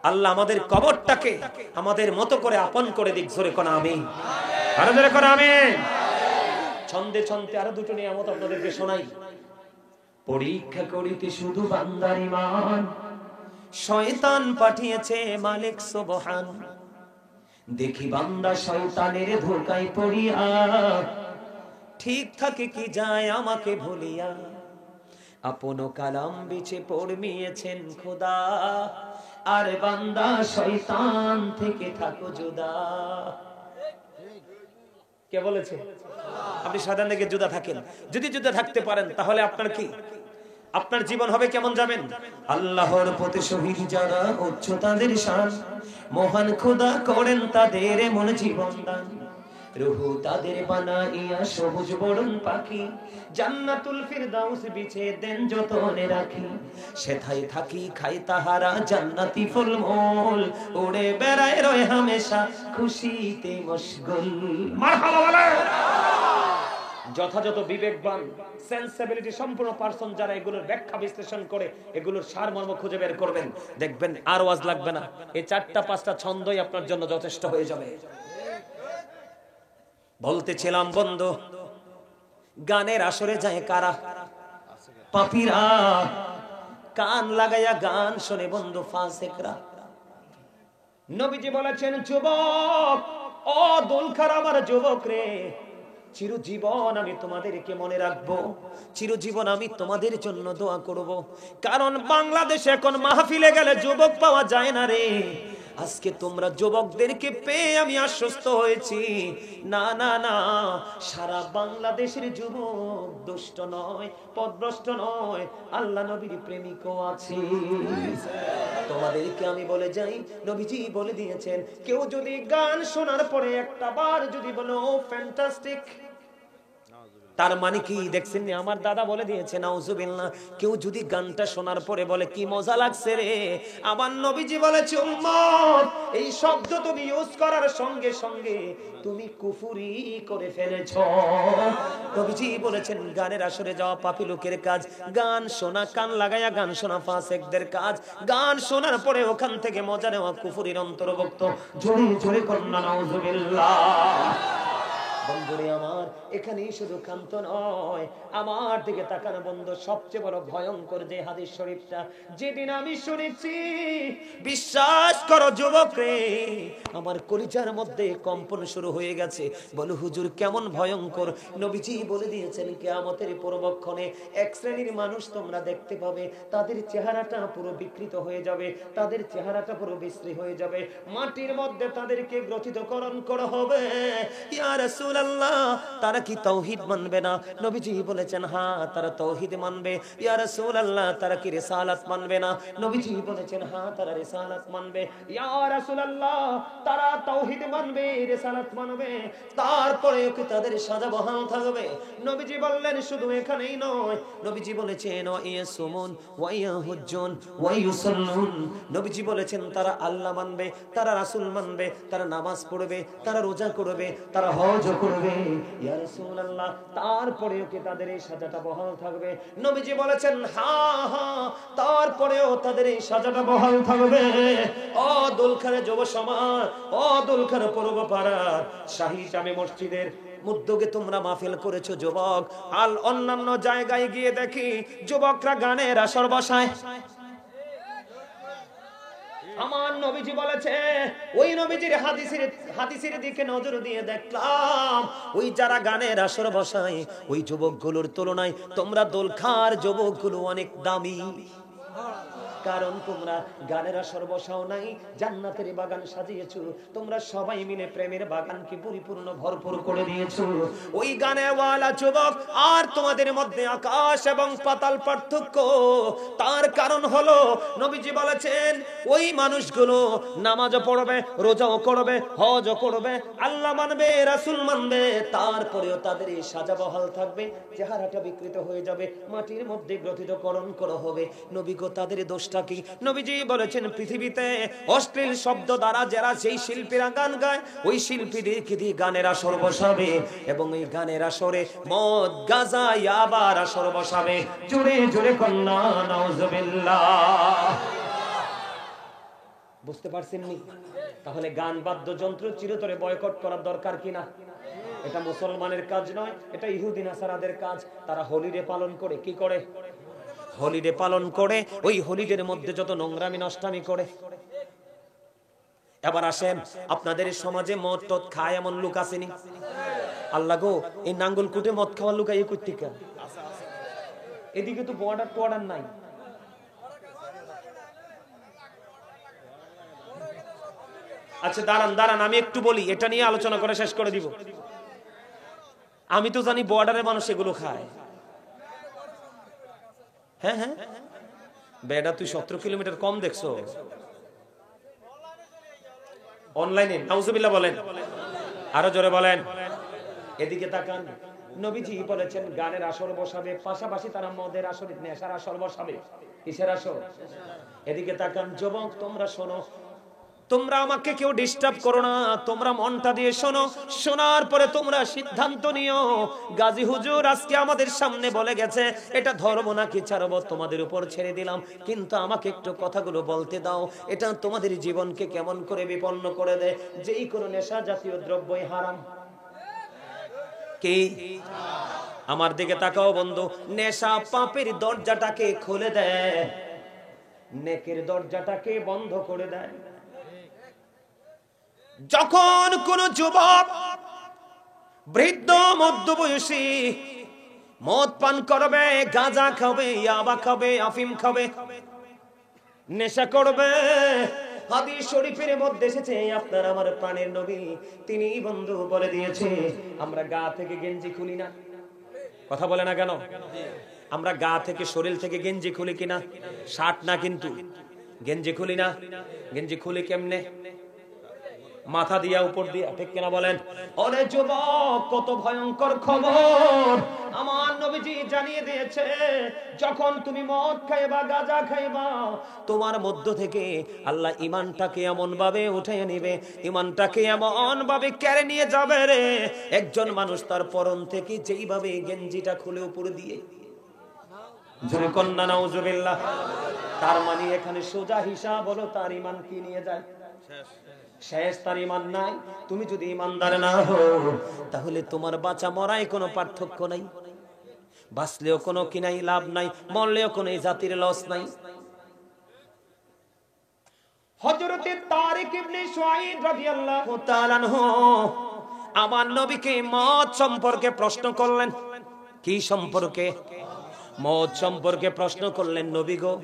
আল্লাহ আমাদের কবরটাকে আমাদের মতো করে আপন করে দিক। জোরে কোন আমিন। আরো জোরে কোন আমিন। ছন্দে ছন্দে আরো দুটো নিয়ামত আপনাদেরকে শোনাই। পরীক্ষা করিতে শুধু বান্দার ঈমান, শয়তান পাঠিয়েছে মালিক সুবহান। দেখি বান্দা শয়তানের ধোঁকায় পড়িয়া, ঠিক থাকে কি যায় আমাকে ভুলিয়া। আপন কালাম বিছে পড়মিয়েছেন খোদা, আর বান্দা শয়তান থেকে থাকো জুদা। কে বলেছে? আপনি শয়তান থেকে জুদা থাকেন। যদি জুদা থাকতে পারেন তাহলে আপনার কি, আপনার জীবন হবে কেমন যাবেন? আল্লাহর পথে শহীদ যারা, উচ্চ তাদের শান, মহান খোদা করেন তাদের এমন জীবন দান। রুহু তাদের বানাইয়া সবুজ বরণ পাখি, জান্নাতুল ফিরদাউস বিছে দেন যতনে রাখি। সেথায় থাকি খাই তাহারা জান্নাতি ফলমূল, উড়ে বেড়ায় রয় হামেশা খুশিতে মশগুল। মারহাবা বলে। যথাযথ বিবেকবান সেন্সিবিলিটি সম্পূর্ণ পারসন যারা এগুলোর ব্যাখ্যা বিশ্লেষণ করে এগুলোর সারমর্ম খুঁজে বের করবেন, দেখবেন আর ওয়াজ লাগবে না, এই 4-5টা ছন্দই আপনার জন্য যথেষ্ট হয়ে যাবে। বলতেছিলাম বন্ধু, গানের আসরে যায় কারা? পাপীরা। কান লাগাইয়া গান শোনে বন্ধু ফাসিকরা। নবীজি বলেছেন, যুবক, ও দুলখার আমার যুবক রে, চিরজীবন আমি তোমাদেরকে মনে রাখবো, চিরজীবন আমি তোমাদের জন্য দোয়া করব। কারণ বাংলাদেশে এখন মাহফিলে গেলে যুবক পাওয়া যায় না রে। আজকে তোমরা যুবকদেরকে পেয়ে আমি আশ্বস্ত হয়েছি, না না না, সারা বাংলাদেশের যুবক দুষ্ট নয়, পথভ্রষ্ট নয়, আল্লাহ নবীর প্রেমিকও আছে। তোমাদেরকে আমি বলে যাই, নবীজি বলে দিয়েছেন, কেউ যদি গান শোনার পরে একটা বার যদি বলো ফ্যান্টাস্টিক, তার মানে কি দেখছেন? আমার দাদা বলে দিয়েছে নাউজুবিল্লাহ, কেউ যদি গানটা শোনার পরে বলে কি মজা লাগছে রে, আমার নবীজি বলেছে, উম্মত, এই শব্দ তুমি ইউজ করার সঙ্গে সঙ্গে তুমি কুফরি করে ফেলেছো। নবীজি বলেছেন, গানের আসরে যাওয়া পাপী লোকের কাজ, গান শোনা, কান লাগায়া গান শোনা ফাসিকদের কাজ, গান শোনার পরে ওখান থেকে মজা নেওয়া কুফরির অন্তর্ভুক্ত। জোরে জোরে কন্যা নাউজুবিল্লাহ। বন্ধুরে আমার, এখানেই শুধু ক্ষান্ত নয়, আমার দিকে তাকানো বন্ধু, সবচেয়ে বড় ভয়ঙ্কর যে হাদিস শরীফটা যেদিন আমি শুনেছি, বিশ্বাস করো যুবক রে, আমার কলিজার মধ্যে কম্পন শুরু হয়ে গেছে। বলো হুজুর কেমন ভয়ঙ্কর? নবীজি বলে দিয়েছেন, কিয়ামতের পূর্বক্ষণে এক শ্রেণীর মানুষ তোমরা দেখতে পাবে, তাদের চেহারাটা পুরো বিকৃত হয়ে যাবে, তাদের চেহারাটা পুরো বিশ্রী হয়ে যাবে, মাটির মধ্যে তাদেরকে গ্রথিতকরণ করা হবে। ইয়া রাসূলুল্লাহ, তারা কি তাওহীদ মানবে না? নবীজি বলেছেন, হ্যাঁ তারা তাওহীদ মানবে। ইয়া রাসূলুল্লাহ, তারা কি রিসালাত মানবে না? নবীজি বলেছেন, হ্যাঁ তারা রিসালাত মানবে। ইয়া রাসূলুল্লাহ, তারা তাওহীদ মানবে, রিসালাত মানবে, তারপরে কি তাদের সাজা বহাল থাকবে? নবীজি বললেন, শুধু এখানেই নয়, নবীজি বলেছেন, ইয়াসুমুন ওয়া ইয়াহুজ্জুন ওয়া ইউসাল্লুন। নবীজি বলেছেন, তারা আল্লাহ মানবে, তারা রাসূল মানবে, তারা নামাজ পড়বে, তারা রোজা করবে, তারা হজ করবে। ইয়া রাসূলুল্লাহ, তারপরেও কি তাদের এই সাজাটা বহাল থাকবে? নবীজি বলেছেন, হ্যাঁ হ্যাঁ, তারপরেও তাদের এই সাজাটা বহাল থাকবে। ও দুলখার যুব সমাজ, ও দুলখার পূর্ব পাড়ার শাহী জামে মসজিদের উদ্যোগে তোমরা মাহফিল করেছো যুবক, আর অন্যান্য জায়গায় গিয়ে দেখি যুবকরা গানের আসর বসায়। আমার নবীজি বলেছে, ওই নবীজির হাদিসের দিকে নজর দিয়ে দেখলাম, ওই যারা গানের আসর বসায় ওই যুবকগুলোর তুলনায় তোমরা দোলখার যুবকগুলো অনেক দামি। কারণ তোমরা গানের আসর বসাও নাই, জান্নাতের বাগান সাজিয়েছো, তোমরা সবাই মিলে প্রেমের বাগানকে পরিপূর্ণ ভরপুর করে দিয়েছো। ওই গানেওয়ালা যুবক আর তোমাদের মধ্যে আকাশ এবং পাতাল পার্থক্য। তার কারণ হলো, নবীজি বলেছেন, ওই মানুষগুলো নামাজও পড়বে, রোজাও করবে, হজও করবে, আল্লাহ মানবে, রাসূল মানবে, তারপরেও তাদের এই সাজা বহাল থাকবে, চেহারাটা বিকৃত হয়ে যাবে, মাটির মধ্যে গ্রথিতকরণ করা হবে। নবী গো, তাদের দোষটা কি? নবীজি বলেছেন, পৃথিবীতে অশ্লীল শব্দ দ্বারা যারা সেই শিল্পীরা গান গায়, ওই শিল্পীদেরকে দিয়ে গানের আসর বসাবে, এবং এই গানের আসরে মদ, গাঁজা, ইয়াবার আসর বসাবে। জোরে জোরে কন্যা নাউজুবিল্লাহ। বুঝতে পারছেন নি? তাহলে গান বাদ্যযন্ত্র চিরতরে বয়কট করার দরকার কিনা? এটা মুসলমানের কাজ নয়, এটা ইহুদি নাসারাদের কাজ। তারা হলিডে পালন করে, কি করে? হলিডে পালন করে, ওই হলিডের মধ্যে যত নোংরামি নষ্টামি করে। এবার আসেন, আপনাদের সমাজে মদ টদ খায় এমন লোক আসেনি? আল্লাহ গো, এই নাঙ্গলকুটে মদ খাওয়ার লোক এই কর্তিকা, এদিকে তো বর্ডার নাই। আচ্ছা দাঁড়ান, আমি একটু বলি, এটা নিয়ে আলোচনা করে শেষ করে দিব। আমি তো জানি বর্ডারের মানুষ এগুলো খায়। হ্যাঁ হ্যাঁ, বেডা তুই 17 কিলোমিটার কম দেখছো অনলাইনে। নাউজুবিল্লাহ বলেন, আরো জোরে বলেন। এদিকে তাকান, নবীজি বলেছেন গানের আসর বসাবে, পাশাপাশি তারা মদের আসর, নেশার আসর বসাবে। কিসের আসর? এদিকে তাকান যুবক, তোমরা শোনো, তোমরা আমাকে কেউ ডিস্টার্ব করো না, তোমরা মনটা দিয়ে শোনো, শোনার পরে তোমরা সিদ্ধান্ত নিও। গাজী হুজুর আজকে আমাদের সামনে বলে গেছে, এটা ধর্ম নাকি ছাড়বো তোমাদের উপর ছেড়ে দিলাম, কিন্তু আমাকে একটু কথাগুলো বলতে দাও, এটা তোমাদের জীবনকে কেমন করে বিপন্ন করে দেয়। যেই কোনো নেশা জাতীয় দ্রব্যই হারাম। কি? আমার দিকে তাকাও বন্ধু, নেশা পাপের দরজাটাকে খুলে দেয়, নেকের দরজাটাকে বন্ধ করে দেয়। যখন কোন যুবক, বৃদ্ধ, মধ্যবয়সী মদ পান করবে, গাঁজা খাবে, ইয়াবা খাবে, আফিম খাবে, নেশা করবে, হাদিস শরীফের মধ্যে এসেছে, আপনার আমার প্রাণের নবী তিনি বন্ধু বলে দিয়েছে, আমরা গা থেকে গেঞ্জি খুলি না। কথা বলে না কেন? আমরা গা থেকে, শরীর থেকে গেঞ্জি খুলি কিনা? শার্ট না কিন্তু, গেঞ্জি খুলি না। গেঞ্জি খুলি কেমনে? মাথা দিয়া, উপর দিয়া, ঠিক কিনা বলেন? ওরে যুবক, কত ভয়ঙ্কর খবর আমার নবীজি জানিয়ে দিয়েছে, যখন তুমি মদ খাইবা, গাঁজা খাইবা, তোমার মধ্য থেকে আল্লাহ ঈমানটাকে এমন ভাবে উঠে নিবে, ঈমানটাকে এমন ভাবে কেড়ে নিয়ে যাবে রে। একজন মানুষ তার পরন থেকে যেইভাবে গেঞ্জিটা খুলে উপর দিয়ে, জোরে কন্যা নাউজুবিল্লাহ, তার মানে এখানে সোজা হিসাব হলো তার ঈমান কি নিয়ে যায়? শেষ। তার ঈমান নাই। তুমি যদি ঈমানদার না হও, তাহলে তোমার বাঁচা মরায় কোনো পার্থক্য নাই, বাঁচলেও কোনো কিনাই লাভ নাই, মরলেও কোনো জাতির লস নাই। হযরতে তারিক ইবনে সুয়াইদ রাদিয়াল্লাহু তাআলা আনহু আমার নবীকে মদ সম্পর্কে প্রশ্ন করলেন। কি সম্পর্কে? মদ সম্পর্কে প্রশ্ন করলেন। নবী গো,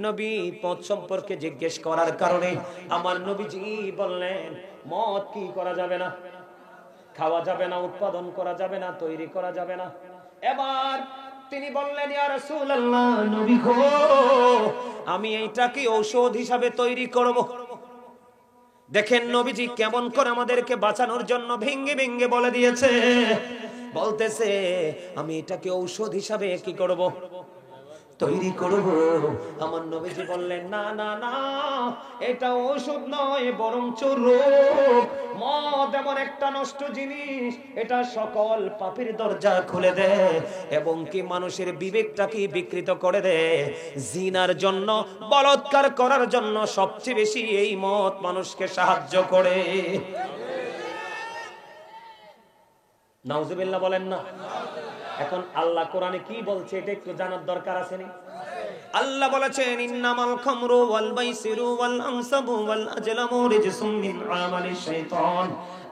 নবী মদ সম্পর্কে জিজ্ঞেস করার কারণে আমার নবীজি বললেন, মদ কি করা যাবে না? খাওয়া যাবে না, উৎপাদন করা যাবে না, তৈরি করা যাবে না। এবার তিনি বললেন, ইয়া রাসূলুল্লাহ, নবী গো, আমি এইটাকে ঔষধ হিসাবে তৈরি করব। দেখেন নবীজি কেমন করে আমাদেরকে বাঁচানোর জন্য ভেঙ্গে ভেঙ্গে বলে দিয়েছে। বলতেছে, আমি এটাকে ঔষধ হিসাবে কি করব? তৈরি করব। আমার নবীজি বললেন, না না না, এটা ঔষধ নয়, বরঞ্চ রোগ। মদ এমন একটা নষ্ট জিনিস, এটা সকল পাপের দরজা খুলে দেয় এবং কি মানুষের বিবেকটাকে বিকৃত করে দেয়। জিনার জন্য, বলাৎকার করার জন্য সবচেয়ে বেশি এই মদ মানুষকে সাহায্য করে। নাউজুবিল্লাহ বলেন না? এখন আল্লাহ কোরআনে কি বলছে এটা একটু জানার দরকার আছে না? আল্লাহ বলেছেন, ইন্নামাল খামরু ওয়াল মাইসিরু ওয়াল আনসাবু ওয়াল আজলামু রিজসুম মিন আমালিশ শাইতান।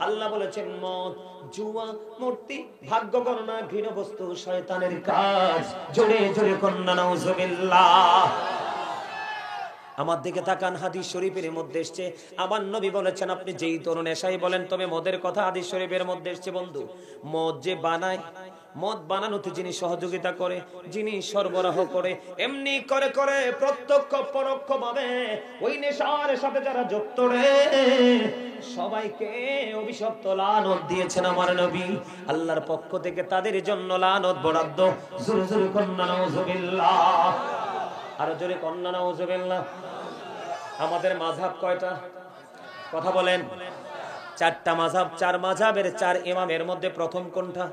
আল্লাহ বলেছেন, মদ, জুয়া, মূর্তি, ভাগ্য গণনা, ঘৃণ বস্তু শয়তানের কাজ। জোরে জোরে কন্না নাউজুবিল্লাহ। আমার দিকে তাকান, হাদিস শরীফের মধ্যে এসেছে, আমার নবী বলেছেন, আপনি যেই তরুণ নেশাই বলেন, তবে মদের কথা হাদিস শরীফের মধ্যে এসেছে বন্ধু। মদ যে বানায়, মদ বানানোতে যিনি সহযোগিতা করে, যিনি সরবরাহ করে, এমনি করে করে প্রত্যক্ষ পরোক্ষ ভাবে ওই নেশার সাথে যারা যুক্ত রে, সবাইকে অভিশপ্ত লানত দিয়েছেন আমার নবী। আল্লাহর পক্ষ থেকে তাদের জন্য লানত বরাদ্দ। জোরে জোরে কন্না নাউজুবিল্লাহ, আরো জোরে কন্না নাউজুবিল্লাহ। আমাদের মাযহাব কয়টা? কথা বলেন। 4টা মাযহাব। 4 মাযহাবের 4 ইমামের মধ্যে প্রথম কোনটা?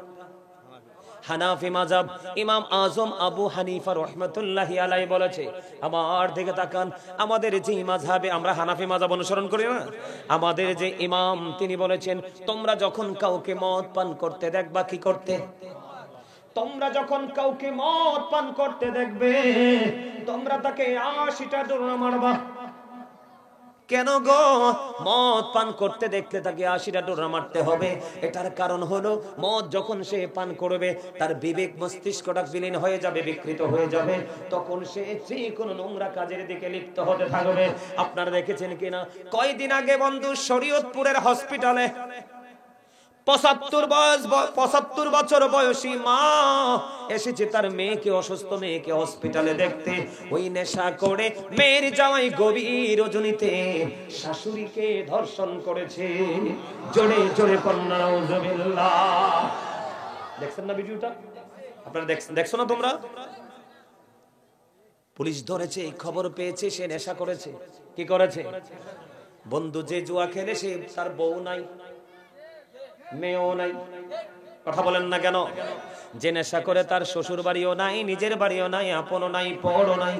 হানাফি মাযহাব। ইমাম আজম আবু হানিফা রাহমাতুল্লাহি আলাইহি বলেছে, আমার দিকে তাকান, আমাদের যে মাযহাবে আমরা হানাফি মাযহাব অনুসরণ করি না, আমাদের যে ইমাম তিনি বলেছেন, তোমরা যখন কাউকে মদ পান করতে দেখবা, কি করতে? তোমরা যখন কাউকে মদ পান করতে দেখবে, তোমরা তাকে 80টা ডোরা মারবা। কেন গো? মদ পান করতে দেখলে তাকে 80টা ডোরা মারতে হবে। এটার কারণ হলো, মদ যখন সে পান করবে, তার বিবেক মস্তিষ্কটা বিলীন হয়ে যাবে, বিকৃত হয়ে যাবে, তখন সে যে কোনো নোংরা কাজের দিকে লিপ্ত হতে থাকবে। আপনারা দেখেছেন কিনা, কয়দিন আগে বন্ধু শরীয়তপুরের হসপিটালে 75 বছর বয়সী মা এসেছে তার মেয়েকে, অসুস্থ মেয়েকে হসপিটালে দেখতে। ওই নেশা করে মেয়ের জামাই গভীর রজনীতে শাশুড়িকে ধর্ষণ করেছে। জোরে জোরে কন্যা নাউজুবিল্লাহ। দেখছেন না ভিডিওটা? আপনারা দেখছো না তোমরা? পুলিশ ধরেছে, খবর পেয়েছে সে নেশা করেছে। কি করেছে? বন্ধু যে জুয়া খেলে সে তার বউ নাই, মেয়েও নাই। কথা বলেন না কেন? যে নেশা করে তার শ্বশুর বাড়িও নাই, নিজের বাড়িও নাই, আপনও নাই, পরও নাই।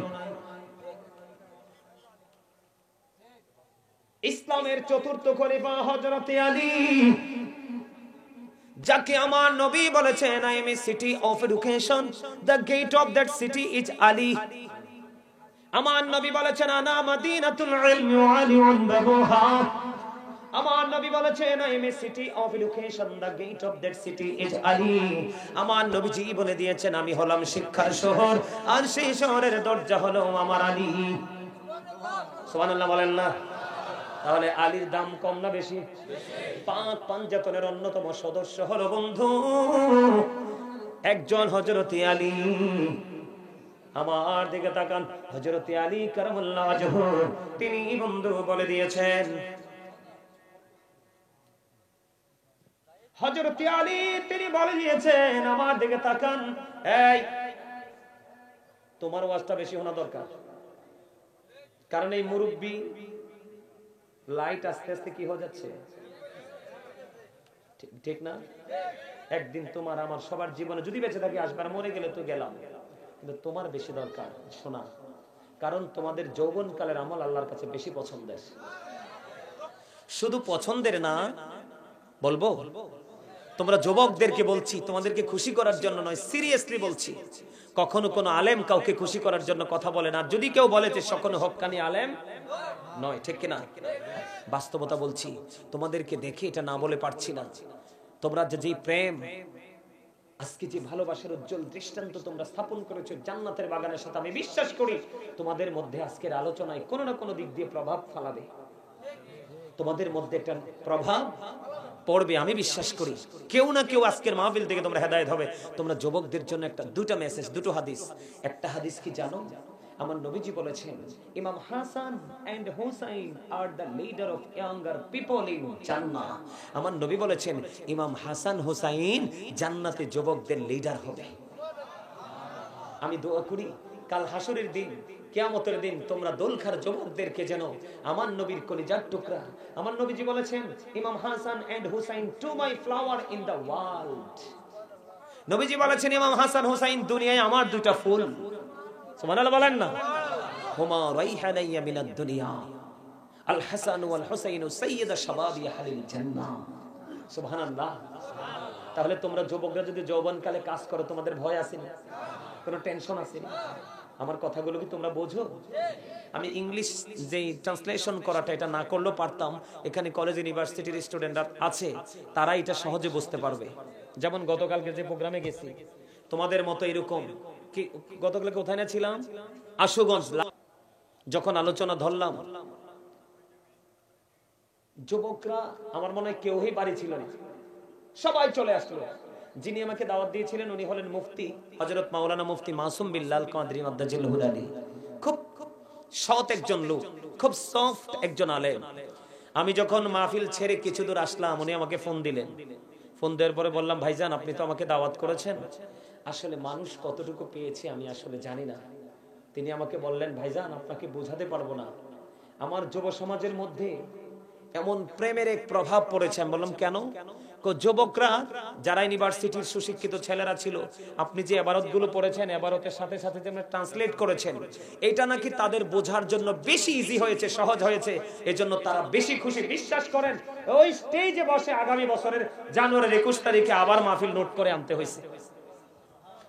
ইসলামের চতুর্থ খলিফা হযরত আলী, যাকে আমার নবী বলেছেন I am a city of education, the gate of that city is Ali. আমার নবী বলেছেন আনা মাদিনাতুল ইলমি ওয়া আলিউন বাবুহা। আমার নবী বলেছেন I am a city of education, the gate of that city is Ali. আমার নবীজি বলে দিয়েছেন আমি হলাম শিক্ষার শহর, আর সেই শহরের দরজা হলো আমার আলী। সুবহানাল্লাহ বলেন না? তাহলে আলীর দাম কম না বেশি? পাক পাঞ্জাতনের অন্যতম সদস্য হলো বন্ধু একজন হযরত আলী। আমার দিকে তাকান, হযরত আলী কারামাল্লাহু ওয়াজহু, তিনি বন্ধু বলে দিয়েছেন, হযরত আলী তিনি বলে দিয়েছেন, আমার দিকে তাকান, এই তোমার ওয়াজটা বেশি শোনা দরকার, কারণ এই মুরব্বি লাইট আস্তে আস্তে কি হয়ে যাচ্ছে, ঠিক না? একদিন তোমার আমার সবার জীবনে যদি বেঁচে থাকি আসবার, মরে গেলে তো গেলাম, কিন্তু তোমার বেশি দরকার শোনা, কারণ তোমাদের যৌবনকালের আমল আল্লাহর কাছে বেশি পছন্দের। শুধু পছন্দের না, বলবো তোমরা যুবকদেরকে বলছি, তোমাদেরকে খুশি করার জন্য নয়, সিরিয়াসলি বলছি। কখনো কোনো আলেম কাউকে খুশি করার জন্য কথা বলে না। যদি কেউ বলে যে সকলে হক্কানি আলেম নয়, ঠিক কিনা? বাস্তবতা বলছি, তোমাদেরকে দেখে এটা না বলে পারছি না। তোমরা যে প্রেম, আজকে যে ভালোবাসার উজ্জ্বল দৃষ্টান্ত তোমরা স্থাপন করেছো জান্নাতের বাগানের সাথে, আমি বিশ্বাস করি তোমাদের মধ্যে আজকের আলোচনায় কোনো না কোনো দিক দিয়ে প্রভাব ফেলাবে, তোমাদের মধ্যে একটা প্রভাব পড়বে। আমি বিশ্বাস করি কেউ না কেউ আজকের মাহফিল থেকে তোমরা হেদায়েত হবে। তোমরা যুবকদের জন্য একটা দুটো মেসেজ, দুটো হাদিস। একটা হাদিস কি জানো? আমার নবীজি বলেছেন ইমাম Hasan and Husain are the leader of younger people in জান্নাহ। আমার নবী বলেছেন ইমাম হাসান হুসাইন জান্নাতে যুবকদের লিডার হবে। আমি দোয়া করি কাল হাসরের দিন, কিয়ামতের দিন তোমরা দোলখার যুবকদেরকে যেন আমার নবীর কলিজার টুকরা। আমার নবীজি বলেছেন ইমাম Hasan and Husain two my flower in the world. নবীজি বলেছেন ইমাম হাসান হুসাইন দুনিয়ায় আমার দুইটা ফুল। সুবহানাল্লাহ বলেন না? হুমা রাইহানাইয়া মিনাদ দুনিয়া, আল হাসান ওয়াল হুসাইন সাইয়্যিদা শাবাবি আহলিল জান্নাহ। সুবহানাল্লাহ। তাহলে তোমরা যুবকরা যদি যৌবনকালে কাজ করো, তোমাদের ভয় আছে না? কোনো টেনশন আছে না? আমার কথাগুলো কি তোমরা বোঝো? আমি ইংলিশ যে ট্রান্সলেশন করাটা এটা না করলেও পারতাম। এখানে কলেজ ইউনিভার্সিটির স্টুডেন্টরা আছে, তারা এটা সহজে বুঝতে পারবে। যেমন গতকালকে যে প্রোগ্রামে গেছি, তোমাদের মতো এরকম কি গতকাল কোথায় না ছিলাম, আশুগঞ্জ। যখন আলোচনা ধরলাম, যুবকরা আমার মনে হয় কেউই বাড়ি ছিল না, সবাই চলে আসলো। যিনি আমাকে দাওয়াত দিয়েছিলেন উনি হলেন মুফতি হযরত মাওলানা মুফতি মাসুম বিল্লাল কাদরি মাদ্দাজিল হুদালি। খুব সৎ একজন লোক, খুব সফট একজন আলেম। আমি যখন মাহফিল ছেড়ে কিছু দূর আসলাম, উনি আমাকে ফোন দিলেন। ফোন দেওয়ার পরে বললাম, ভাইজান আপনি তো আমাকে দাওয়াত করেছেন, আসলে মানুষ কতটুকু পেয়েছে আমি আসলে জানি না। তিনি আমাকে বললেন, ভাইজান আপনাকে বোঝাতে পারবো না, আমার যুব সমাজের মধ্যে এমন প্রেমের এক প্রভাব পড়েছে। আমি বললাম কেন? যুবকরা যারা ইউনিভার্সিটির সুশিক্ষিত ছেলেরা ছিল, আপনি যে ইবারত গুলো পড়েছেন, ইবারতের সাথে সাথে যে ট্রান্সলেট করেছেন, এটা নাকি তাদের বোঝার জন্য বেশি ইজি হয়েছে, সহজ হয়েছে, এজন্য তারা বেশি খুশি। বিশ্বাস করেন ওই স্টেজে বসে আগামী বছরের জানুয়ারির 21 তারিখে আবার মাহফিল নোট করে আনতে হয়েছে।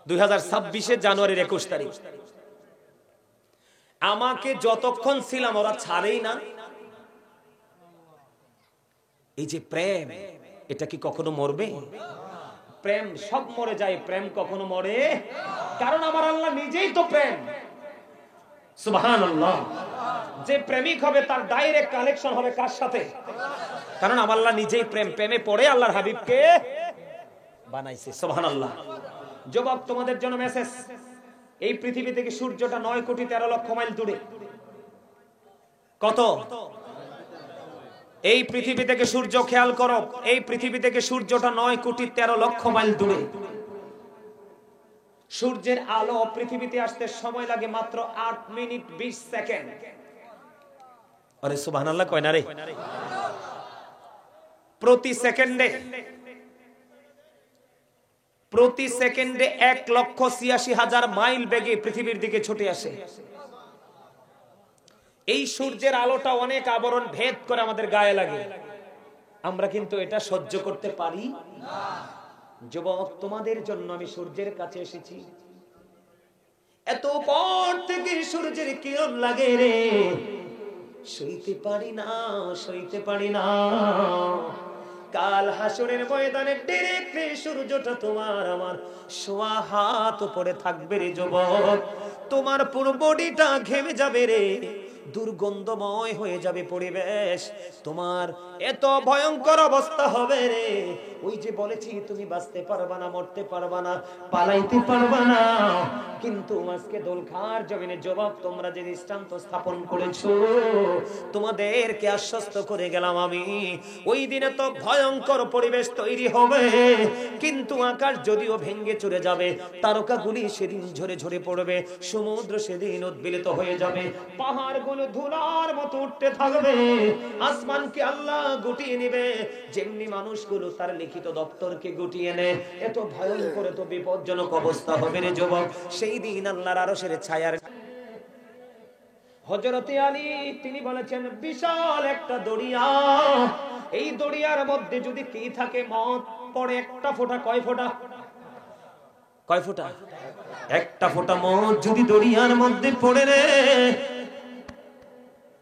2026 জানুয়ারির 21 তারিখ। আমাকে যতক্ষণ ছিলাম ওরা ছাড়েই না। এই যে প্রেম, এটা কি কখনো মরবে? প্রেম সব মরে যায়, প্রেম কখনো মরে? কারণ আমার আল্লাহ নিজেই তো প্রেম। সুবহানাল্লাহ। যে প্রেমিক হবে তার ডাইরেক্ট কানেকশন হবে কার সাথে? কারণ আমার আল্লাহ নিজেই প্রেমে পড়ে আল্লাহর হাবিবকে বানাইছে। সুবহানাল্লাহ। যুবক, তোমাদের জন্য মেসেজ, এই পৃথিবী থেকে সূর্যটা 9,13,00,000 মাইল দূরে। কত? এই পৃথিবী থেকে সূর্য, খেয়াল করো, এই পৃথিবী থেকে সূর্যটা 9,13,00,000 মাইল দূরে। সূর্যের আলো পৃথিবীতে আসতে সময় লাগে মাত্র 8 মিনিট 20 সেকেন্ড। আরে সুবহানাল্লাহ কয় না রে? প্রতি সেকেন্ডে 1,86,000 মাইল বেগে পৃথিবীর দিকে ছুটে আসে। এই সূর্যের আলোটা অনেক আবরণ ভেদ করে আমাদের গায়ে লাগে, আমরা কিন্তু এটা সহ্য করতে পারি না। যুবক, তোমাদের জন্য আমি সূর্যের কাছে এসেছি। এত পর থেকে সূর্যের কিরণ লাগে রে, সইতে পারি না, সইতে পারি না। কাল হাসরের ময়দানে ডাইরেক্টলি সূর্যটা তোমার আমার সোয়া হাত উপরে থাকবে রে যুবক। তোমার পুরো বডিটা ঘেমে যাবে রে, দুর্গন্ধময় হয়ে যাবে পরিবেশ, তোমার এত ভয়ঙ্কর অবস্থা হবে রে। ওই যে বলেছি তুমি বাঁচতে পারবা না, মরতে পারবা না, পালাইতে পারবা না, কিন্তু আজকে দোলখার জমিনে যুবক তোমরা যে দৃষ্টান্ত স্থাপন করেছো, তোমাদেরকে আশ্বস্ত করে গেলাম আমি, ওই দিনে তো ভয়ঙ্কর পরিবেশ তৈরি হবে, কিন্তু আকাশ যদিও ভেঙে চুরে যাবে, তারকাগুলি সেদিন ঝরে ঝরে পড়বে, সমুদ্র সেদিন উদ্বেলিত হয়ে যাবে, পাহাড়গুলো ধুলার মতো উঠতে থাকবে, আসমানকে আল্লাহ গুটিয়ে নেবে যেমনি মানুষগুলো তার লিখিত দপ্তরকে গুটিয়ে নেয়। এত ভয়ঙ্কর, এত বিপজ্জনক অবস্থা হবে রে যুবক। সেই দিন আল্লাহর আরশের ছায়ার হযরতে আলী তিনি বলেছেন, বিশাল একটা দরিয়া, এই দরিয়ার মধ্যে যদি কি থাকে, মদ পড়ে একটা ফোঁটা, কয় ফোঁটা? কয় ফোঁটা? একটা ফোঁটা মদ যদি দরিয়ার মধ্যে পড়ে রে,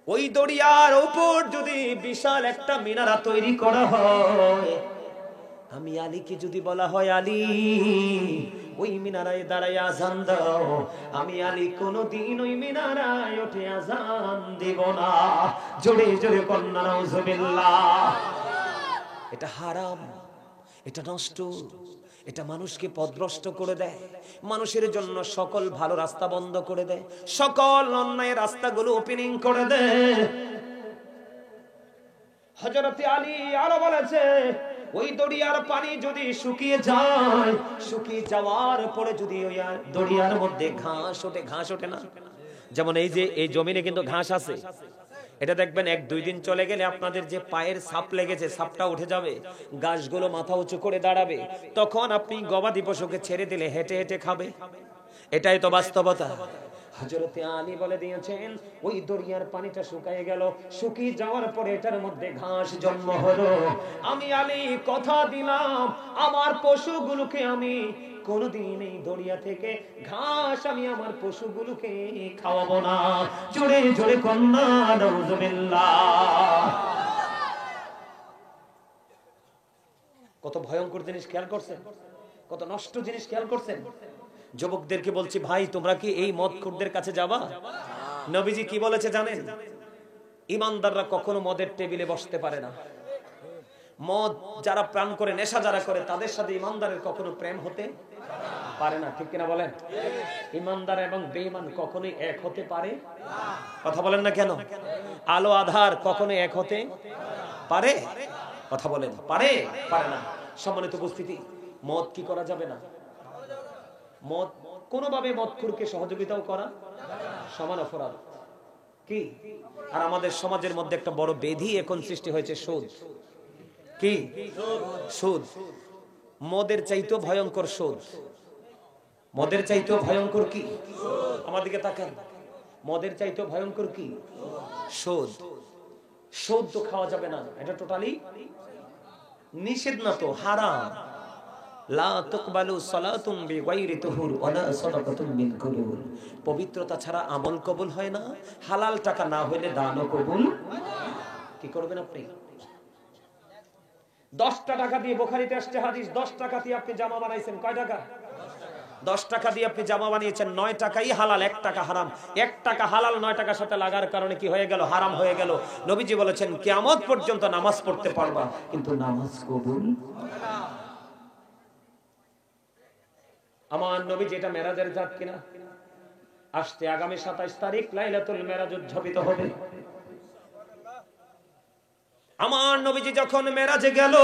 ওই দরিয়ার উপর যদি বিশাল একটা মিনারা তৈরি করা হয়, আমি আলীকে যদি বলা হয় আলী ওই মিনারায় দাঁড়ায় আজান দাও, আমি আলী কোনদিন ওই মিনারায় উঠে আজান দেব না। জোরে জোরে কন্যা নাউজুবিল্লাহ। এটা হারাম, এটা নষ্ট, এটা মানুষকে পথভ্রষ্ট করে দেয়, মানুষের জন্য সকল ভালো রাস্তা বন্ধ করে দেয়, সকল অন্যায় রাস্তাগুলো ওপেনিং করে দেয়। হযরতে আলী আরো বলেছে, ওই দরিয়ার পানি যদি শুকিয়ে যায়, শুকিয়ে যাওয়ার পরে যদি ওই দরিয়ার মধ্যে ঘাস ওঠে, ঘাস ওঠে না, যেমন এই যে এই জমিনে কিন্তু ঘাস আছে, এটা দেখবেন 1-2 দিন চলে গেলে আপনাদের যে পায়ের ছাপ লেগেছে, ছাপটা উঠে যাবে, গাছগুলো মাথা উঁচু করে দাঁড়াবে, তখন আপনি গবাদি পশুকে ছেড়ে দিলে হেঁটে হেঁটে খাবে। এটাই তো বাস্তবতা। হযরতে আলী বলে দিয়েছেন, ওই দরিয়ার পানিটা শুকিয়ে গেল, শুকিয়ে যাওয়ার পরে এটার মধ্যে ঘাস জন্ম হলো, আমি আলী কথা দিলাম আমার পশুগুলোকে আমি কোনদিন এই দরিয়া থেকে ঘাস আমি আমার পশুগুলোকে খাওয়াবো না। জোরে জোরে কন্যা নাউজুবিল্লাহ। কত ভয়ঙ্কর জিনিস খেয়াল করছেন, কত নষ্ট জিনিস খেয়াল করছেন। যুবকদেরকে বলছি, ভাই তোমরা কি এই মদখোরদের কাছে যাবা? নবীজি কি বলেছে জানেন? ইমানদাররা কখনো মদের টেবিলে বসতে পারে না। মদ যারা পান করে, নেশা যারা করে, তাদের সাথে ইমানদারের কখনো প্রেম হতে পারে না, ঠিক কিনা বলেন? ইমানদার এবং বেঈমান কখনোই এক হতে পারে না। কথা বলেন না কেন? আলো আধার কখনো এক হতে পারে? কথা বলেন, পারে? পারে না। সম্মানিত উপস্থিতি, মদ কি করা যাবে না? মদ কোনোভাবে মদখোরকে সহযোগিতাও করা সমান অপরাধ। কি? আর আমাদের সমাজের মধ্যে একটা বড় ব্যাধি এখন সৃষ্টি হয়েছে, সুদ। কি? সুদ। মদের চাইতেও ভয়ঙ্কর সুদ। মদের চাইতেও ভয়ঙ্কর কি? আমাদেরকে তাকান, মদের চাইতেও ভয়ঙ্কর কি? সুদ। সুদ তো খাওয়া যাবে না, এটা টোটালি নিষেধ, না তো হারাম। লা তুকবালু সালাতুন বিগাইরি তুহুর ওয়ালা সাদাকাতুন মিন কুবুল। পবিত্রতা ছাড়া আমল কবুল হয় না, হালাল টাকা না হইলে দানও কবুল। কি করবেন আপনি? 10টা টাকা দিয়ে বুখারীতে আসছে হাদিস, 10 টাকা দিয়ে আপনি জামা বানাইছেন, কয় টাকা? 10 টাকা দিয়ে আপনি জামা বানিয়েছেন, 9 টাকাই হালাল, 1 টাকা হারাম। 1 টাকা হালাল 9 টাকার সাথে লাগার কারণে কি হয়ে গেল? হারাম হয়ে গেল। নবীজি বলেছেন কিয়ামত পর্যন্ত নামাজ পড়তে পারবা, কিন্তু নামাজ কবুল। আমার নবীজি, এটা মেরাজের রাত কিনা? আসছে আগামী 27 তারিখ লাইলাতুল মেরাজ উদযাপিত হবে। আমার নবীজি যখন মেরাজে গেল,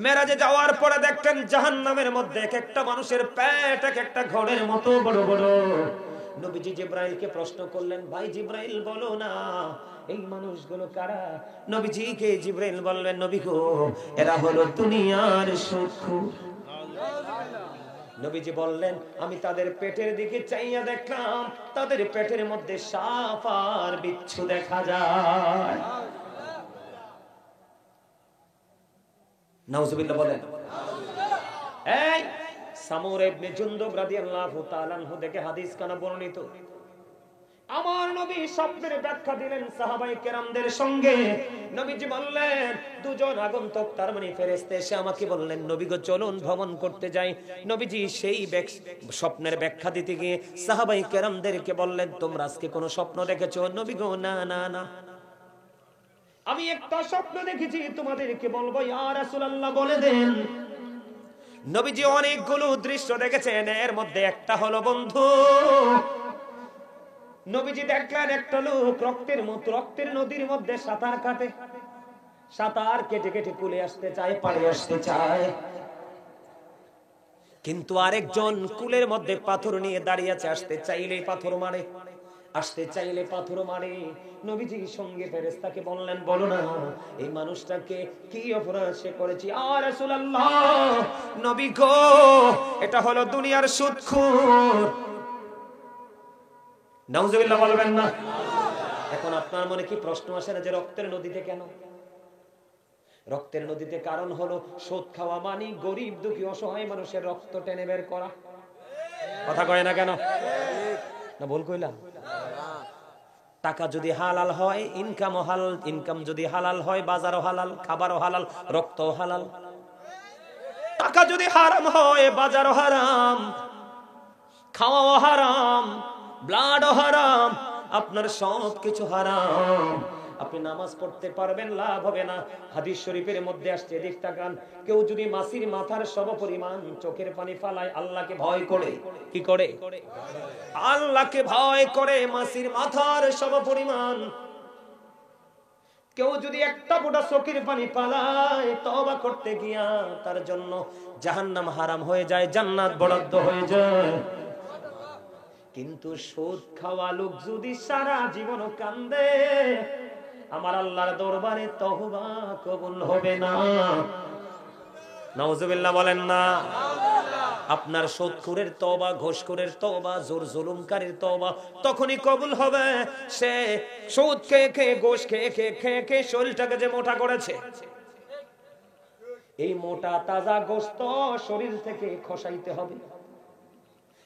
মেরাজে যাওয়ার পরে দেখতেন জাহান্নামের মধ্যে এক একটা মানুষের পেট এক একটা ঘরের মতো বড় বড়। নবীজি জিবরাইলকে প্রশ্ন করলেন, ভাই জিবরাইল বলো না এই মানুষগুলো কারা? নবীজিকে জিবরাইল বললেন, নবী গো, এরা হলো দুনিয়ার সুদখোর। নবীজি বললেন, আমি তাদের পেটের দিকে চাইয়া দেখলাম, তাদের পেটের মধ্যে সাপ আর বিচ্ছু দেখা যায়। নাউজুবিল্লাহ বলেন। এই সামুর ইবনে জুনদুব রাদিয়াল্লাহু তাআলা আনহু থেকে হাদিস কানা বর্ণিত। আমার নবী স্বপ্নের ব্যাখ্যা দিলেন সাহাবায়ে কেরামদের সঙ্গে। নবীজি বললেন, দুজন আগন্তুক তার মানে ফেরেশতা এসে আমাকে বললেন, নবী গো চলুন ভ্রমণ করতে যাই। নবীজি সেই স্বপ্নের ব্যাখ্যা দিতে গিয়ে সাহাবায়ে কেরামদেরকে বললেন, তোমরা আজকে কোনো স্বপ্ন দেখেছো? নবী গো না না না, আমি একটা স্বপ্ন দেখেছি, তোমাদেরকে বলবো। ইয়া রাসূলুল্লাহ বলে দেন। নবীজি অনেকগুলো দৃশ্য দেখেছেন, এর মধ্যে একটা হলো বন্ধু, নবীজি দেখলেন একটা লোক রক্তের নদীর মধ্যে সাঁতার কাটে, সাঁতার কেটে কেটে কুলে আসতে চায়, পাড়ে আসতে চায়, কিন্তু আরেকজন কুলের মধ্যে পাথর নিয়ে দাঁড়িয়ে আছে, আসতে চাইলে পাথর মারে, আসতে চাইলে পাথর মারে। নবীজি সঙ্গে ফেরেশতাকে বললেন, বলো না এই মানুষটাকে কি অপরাধ সে করেছে? ইয়া রাসূলুল্লাহ, নবী গো, এটা হলো দুনিয়ার সুদখোর। নাউজুবিল্লাহ বলবেন না? এখন আপনার মনে কি প্রশ্ন আসে না যে রক্তের নদীতে কেন? রক্তের নদীতে কারণ হলো সুদ খাওয়া মানে গরিব দুঃখী অসহায় মানুষের রক্ত টেনে বের করা। কথা কয় না কেন? না ভুল কইলাম? টাকা যদি হালাল হয়, ইনকাম যদি হালাল হয়, বাজারও হালাল, খাবারও হালাল, রক্তও হালাল। টাকা যদি হারাম হয়, বাজারও হারাম, খাওয়াও হারাম, ব্লাডও হারাম, আপনার সব কিছু হারাম। আপনি নামাজ পড়তে পারবেন, লাভ হবে না। হাদিস শরীফের মধ্যে আসছে, দেখ তাকান, কেউ যদি মাছির মাথার সমপরিমাণ চোখের পানি ফালায়, আল্লাহকে ভয় করে, কি করে? আল্লাহকে ভয় করে মাছির মাথার সমপরিমাণ। কেউ যদি একটা ফোঁটা চোখের পানি পালায়, তওবা করতে গিয়া তার জন্য জাহান্নাম হারাম হয়ে যায়, জান্নাত বরাদ্দ হয়ে যায়। কিন্তু সুদ খাওয়া লোক যদি সারা জীবন কান্দে, আমার আল্লাহর দরবারে তওবা কবুল হবে না। নাউজুবিল্লাহ বলেন না? আপনার সুদখোরের তওবা, ঘুষখোরের তওবা, জোর জুলুমকারীর তওবা তখনই কবুল হবে সে সুদ খেয়ে খেয়ে, ঘুষ খেয়ে খেয়ে শরীরটাকে যে মোটা করেছে। এই মোটা তাজা গোশত শরীর থেকে খসাইতে হবে,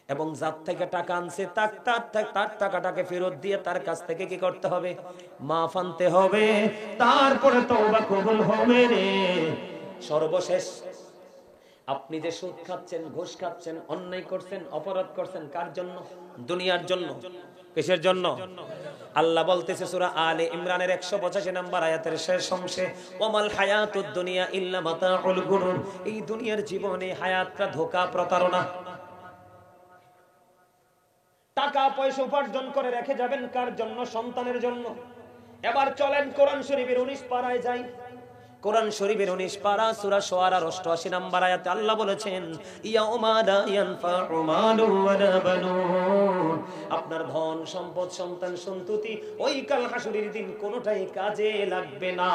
এবং যার থেকে টাকা আনছে তার টাকাটাকে ফেরত দিয়ে তার কাছ থেকে কি করতে হবে? মাফ আনতে হবে, তারপরে তওবা কবুল হবে রে। সর্বশেষ, আপনি যে সুদ খাচ্ছেন, ঘুষ খাচ্ছেন, অন্যায় করছেন, অপরাধ করছেন, কার জন্য? দুনিয়ার জন্য। কিসের জন্য? আল্লাহ বলতেছে সূরা আলে ইমরানের 185 নম্বর আয়াতের শেষ অংশে, ওয়ামাল হায়াতুদ দুনিয়া ইল্লা মাতাউল গুরুর। এই দুনিয়ার জীবনে হায়াতটা ধোঁকা, প্রতারণা। টাকা পয়সা উপার্জন করে রেখে যাবেন কার জন্য? সন্তানের জন্য। এবার চলেন কোরআন শরীফের 19 পারায় যাই। কোরআন শরীফের 19 পারা সূরা শুআরার 88 নম্বর আয়াতে আল্লাহ বলেছেন, ইয়াউমা লা ইয়ানফাউ মালুন ওয়ালা বানুন। আপনার ধন সম্পদ, সন্তান সন্ততি ওই কাল হাসরের দিন কোনোটাই কাজে লাগবে না।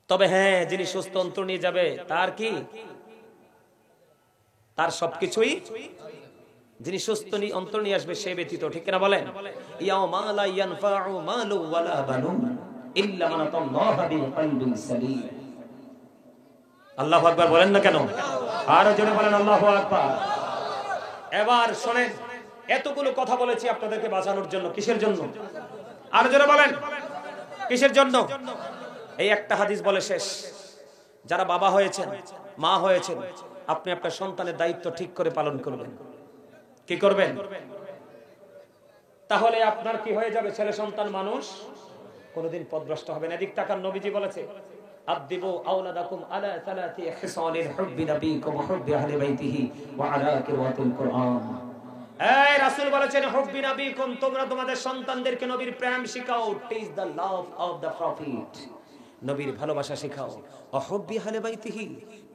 তবে হ্যাঁ, যিনি সুস্থ অন্তর নিয়ে যাবে তার কি? তার সবকিছুই, যিনি সুস্থ অন্তর নিয়ে আসবে সে ব্যতীত, ঠিক না বলেন? ইয়াউমা লা ইয়ানফাউ মালু ওয়ালা বানুন ইল্লা মান আতাল্লাহা বিকলবিন সালিম। আল্লাহু আকবার বলেন না কেন? আর জোরে বলেন আল্লাহু আকবার। এবার শুনেন, এতগুলো কথা বলেছি আপনাদেরকে বাঁচানোর জন্য। কিসের জন্য? আর জোরে বলেন, কিসের জন্য? এই একটা হাদিস বলে শেষ। যারা বাবা হয়েছেন, মা হয়েছেন, আপনি আপনার সন্তানের দায়িত্ব ঠিক করে পালন করবেন। কি করবেন? তাহলে আপনার কি হয়ে যাবে? ছেলে সন্তান মানুষ কোনদিন পথভ্রষ্ট হবে না। এদিক তাকান, নবীজি বলেছে আদিবু আওলাদাকুম আলা সালাতি খিসালিল হুব্বি নাবিকুম হুব্বি আহলি বাইতিহি ওয়া আলা কিরাতিল কুরআন। এই রাসূল বলেছেন হুব্বি নাবিকুম, তোমরা তোমাদের সন্তানদেরকে নবীর প্রেম শিখাও। Teach the love of the prophet, নবীর ভালোবাসা শেখাও। ওয়া হুব্বি আহলি বাইতিহি,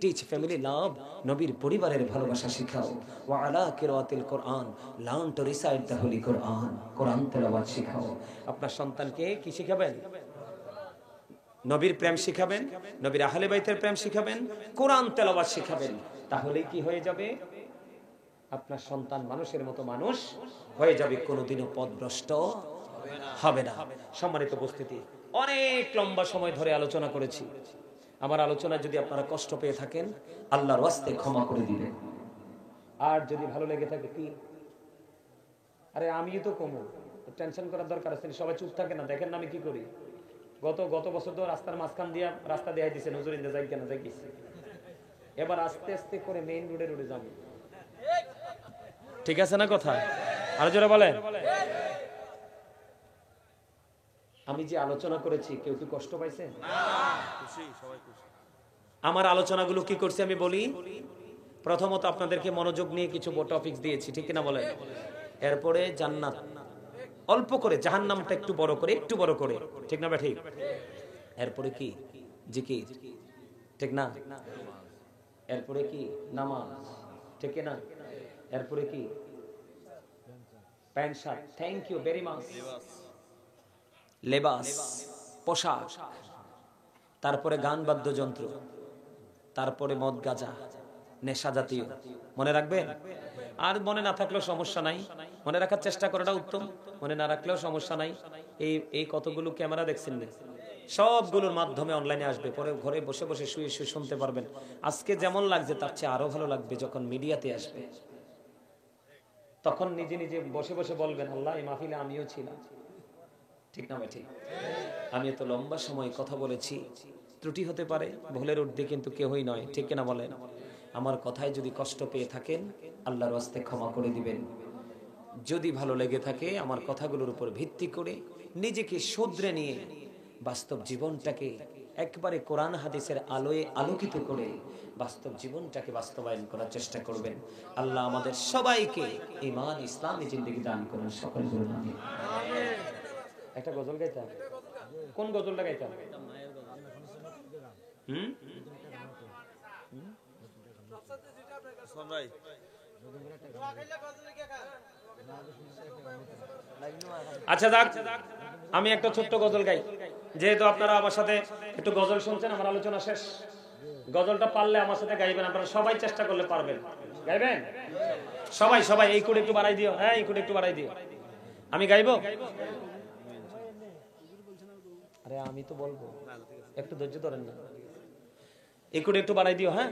টিচ ফ্যামিলি লাভ, নবীর পরিবারের ভালোবাসা শেখাও। ওয়া আলা কিরাতিল কুরআন, learn to recite the holy Quran, কোরআন তেলাওয়াত শেখাও। আপনার সন্তানকে কি শিখাবেন? নবীর প্রেম শিখাবেন, নবীর আহলে বাইতের প্রেম শিখাবেন, কোরআন তেলাওয়াত শিখাবেন। তাহলেই কি হয়ে যাবে? আপনার সন্তান মানুষের মতো মানুষ হয়ে যাবে, কোনোদিনও পথভ্রষ্ট হবে না। সম্মানিত উপস্থিতি, অনেক লম্বা সময় ধরে আলোচনা করেছি। আমার আলোচনা যদি আপনারা কষ্ট পেয়ে থাকেন, আল্লাহর ওয়াস্তে ক্ষমা করে দিবেন। আর যদি ভালো লেগে থাকে, কি আরে আমিও তো কমু, টেনশন করার দরকার আছে? সবাই চুপ থাকে না, দেখেন না আমি কি করি। গত বছর তো রাস্তার মাঝখান দিয়ে রাস্তা দেখাই দিচ্ছে, হুজুর ইন্দা যাই কেন যাই গেছে। এবার আস্তে আস্তে করে মেইন রোডে যাবো। ঠিক আছে না কথা? আর জোরে বলেন। আমি যে আলোচনা করেছি, কেউ কি কষ্ট পাইছে? আমার আলোচনাগুলো কি করছে আমি বলি। প্রথমত আপনাদেরকে মনোযোগ নিয়ে কিছু টপিকস দিয়েছি, ঠিক না বলেন? এরপরে জান্নাত অল্প করে, জাহান্নামটা একটু বড় করে, ঠিক না বা ঠিক? এরপরে কি? জিকির, ঠিক না? এরপরে কি? নামাজ, ঠিক না? এরপরে কি? Pant shirt, thank you very much, লেবাস, পোশাক, তারপরে গান বাদ্যযন্ত্র, তারপরে মদ গাঁজা, নেশা জাতীয়। মনে রাখবেন? আর মনে না থাকলেও সমস্যা নাই, মনে রাখার চেষ্টা করাটা উত্তম। মনে না রাখলেও সমস্যা নাই। এই কতগুলো ক্যামেরা দেখছেন না, সবগুলোর মাধ্যমে অনলাইনে আসবে, পরে ঘরে বসে বসে শুয়ে শুয়ে শুনতে পারবেন। আজকে যেমন লাগছে তার চেয়ে আরো ভালো লাগবে যখন মিডিয়াতে আসবে। তখন নিজে নিজে বসে বসে বলবেন, আল্লাহ, এই মাহফিলে আমিও ছিলাম। ঠিক না ভাই? ঠিক। আমি এত লম্বা সময় কথা বলেছি, ত্রুটি হতে পারে, ভুলের ঊর্ধ্বে কিন্তু কেউই নয়, ঠিক না বলেন? আমার কথায় যদি কষ্ট পেয়ে থাকেন, আল্লাহর ওয়াস্তে ক্ষমা করে দিবেন। যদি ভালো লেগে থাকে, আমার কথাগুলোর উপর ভিত্তি করে নিজেকে শুধরে নিয়ে বাস্তব জীবনটাকে একবারে কোরআন হাদিসের আলোয় আলোকিত করে বাস্তব জীবনটাকে বাস্তবায়ন করার চেষ্টা করবেন। আল্লাহ আমাদের সবাইকে ঈমান ইসলামী জিন্দেগি দান করুন। সকল বলুন আমিন। একটা গজল গাইতাম। কোন গজলটা গাইতাম? আচ্ছা যাক, আমি একটা ছোট্ট গজল গাই। যেহেতু আপনারা আমার সাথে একটু গজল শুনছেন, আমার আলোচনা শেষ। গজলটা পারলে আমার সাথে গাইবেন। আপনারা সবাই চেষ্টা করলে পারবেন। গাইবেন সবাই? এই কোড একটু বাড়াই দিও। হ্যাঁ, এই কোড একটু বাড়াই দিও। আমি গাইবো? আরে আমি তো বলবো, একটু ধৈর্য ধরেন না। এই কোড একটু বাড়াই দিও। হ্যাঁ।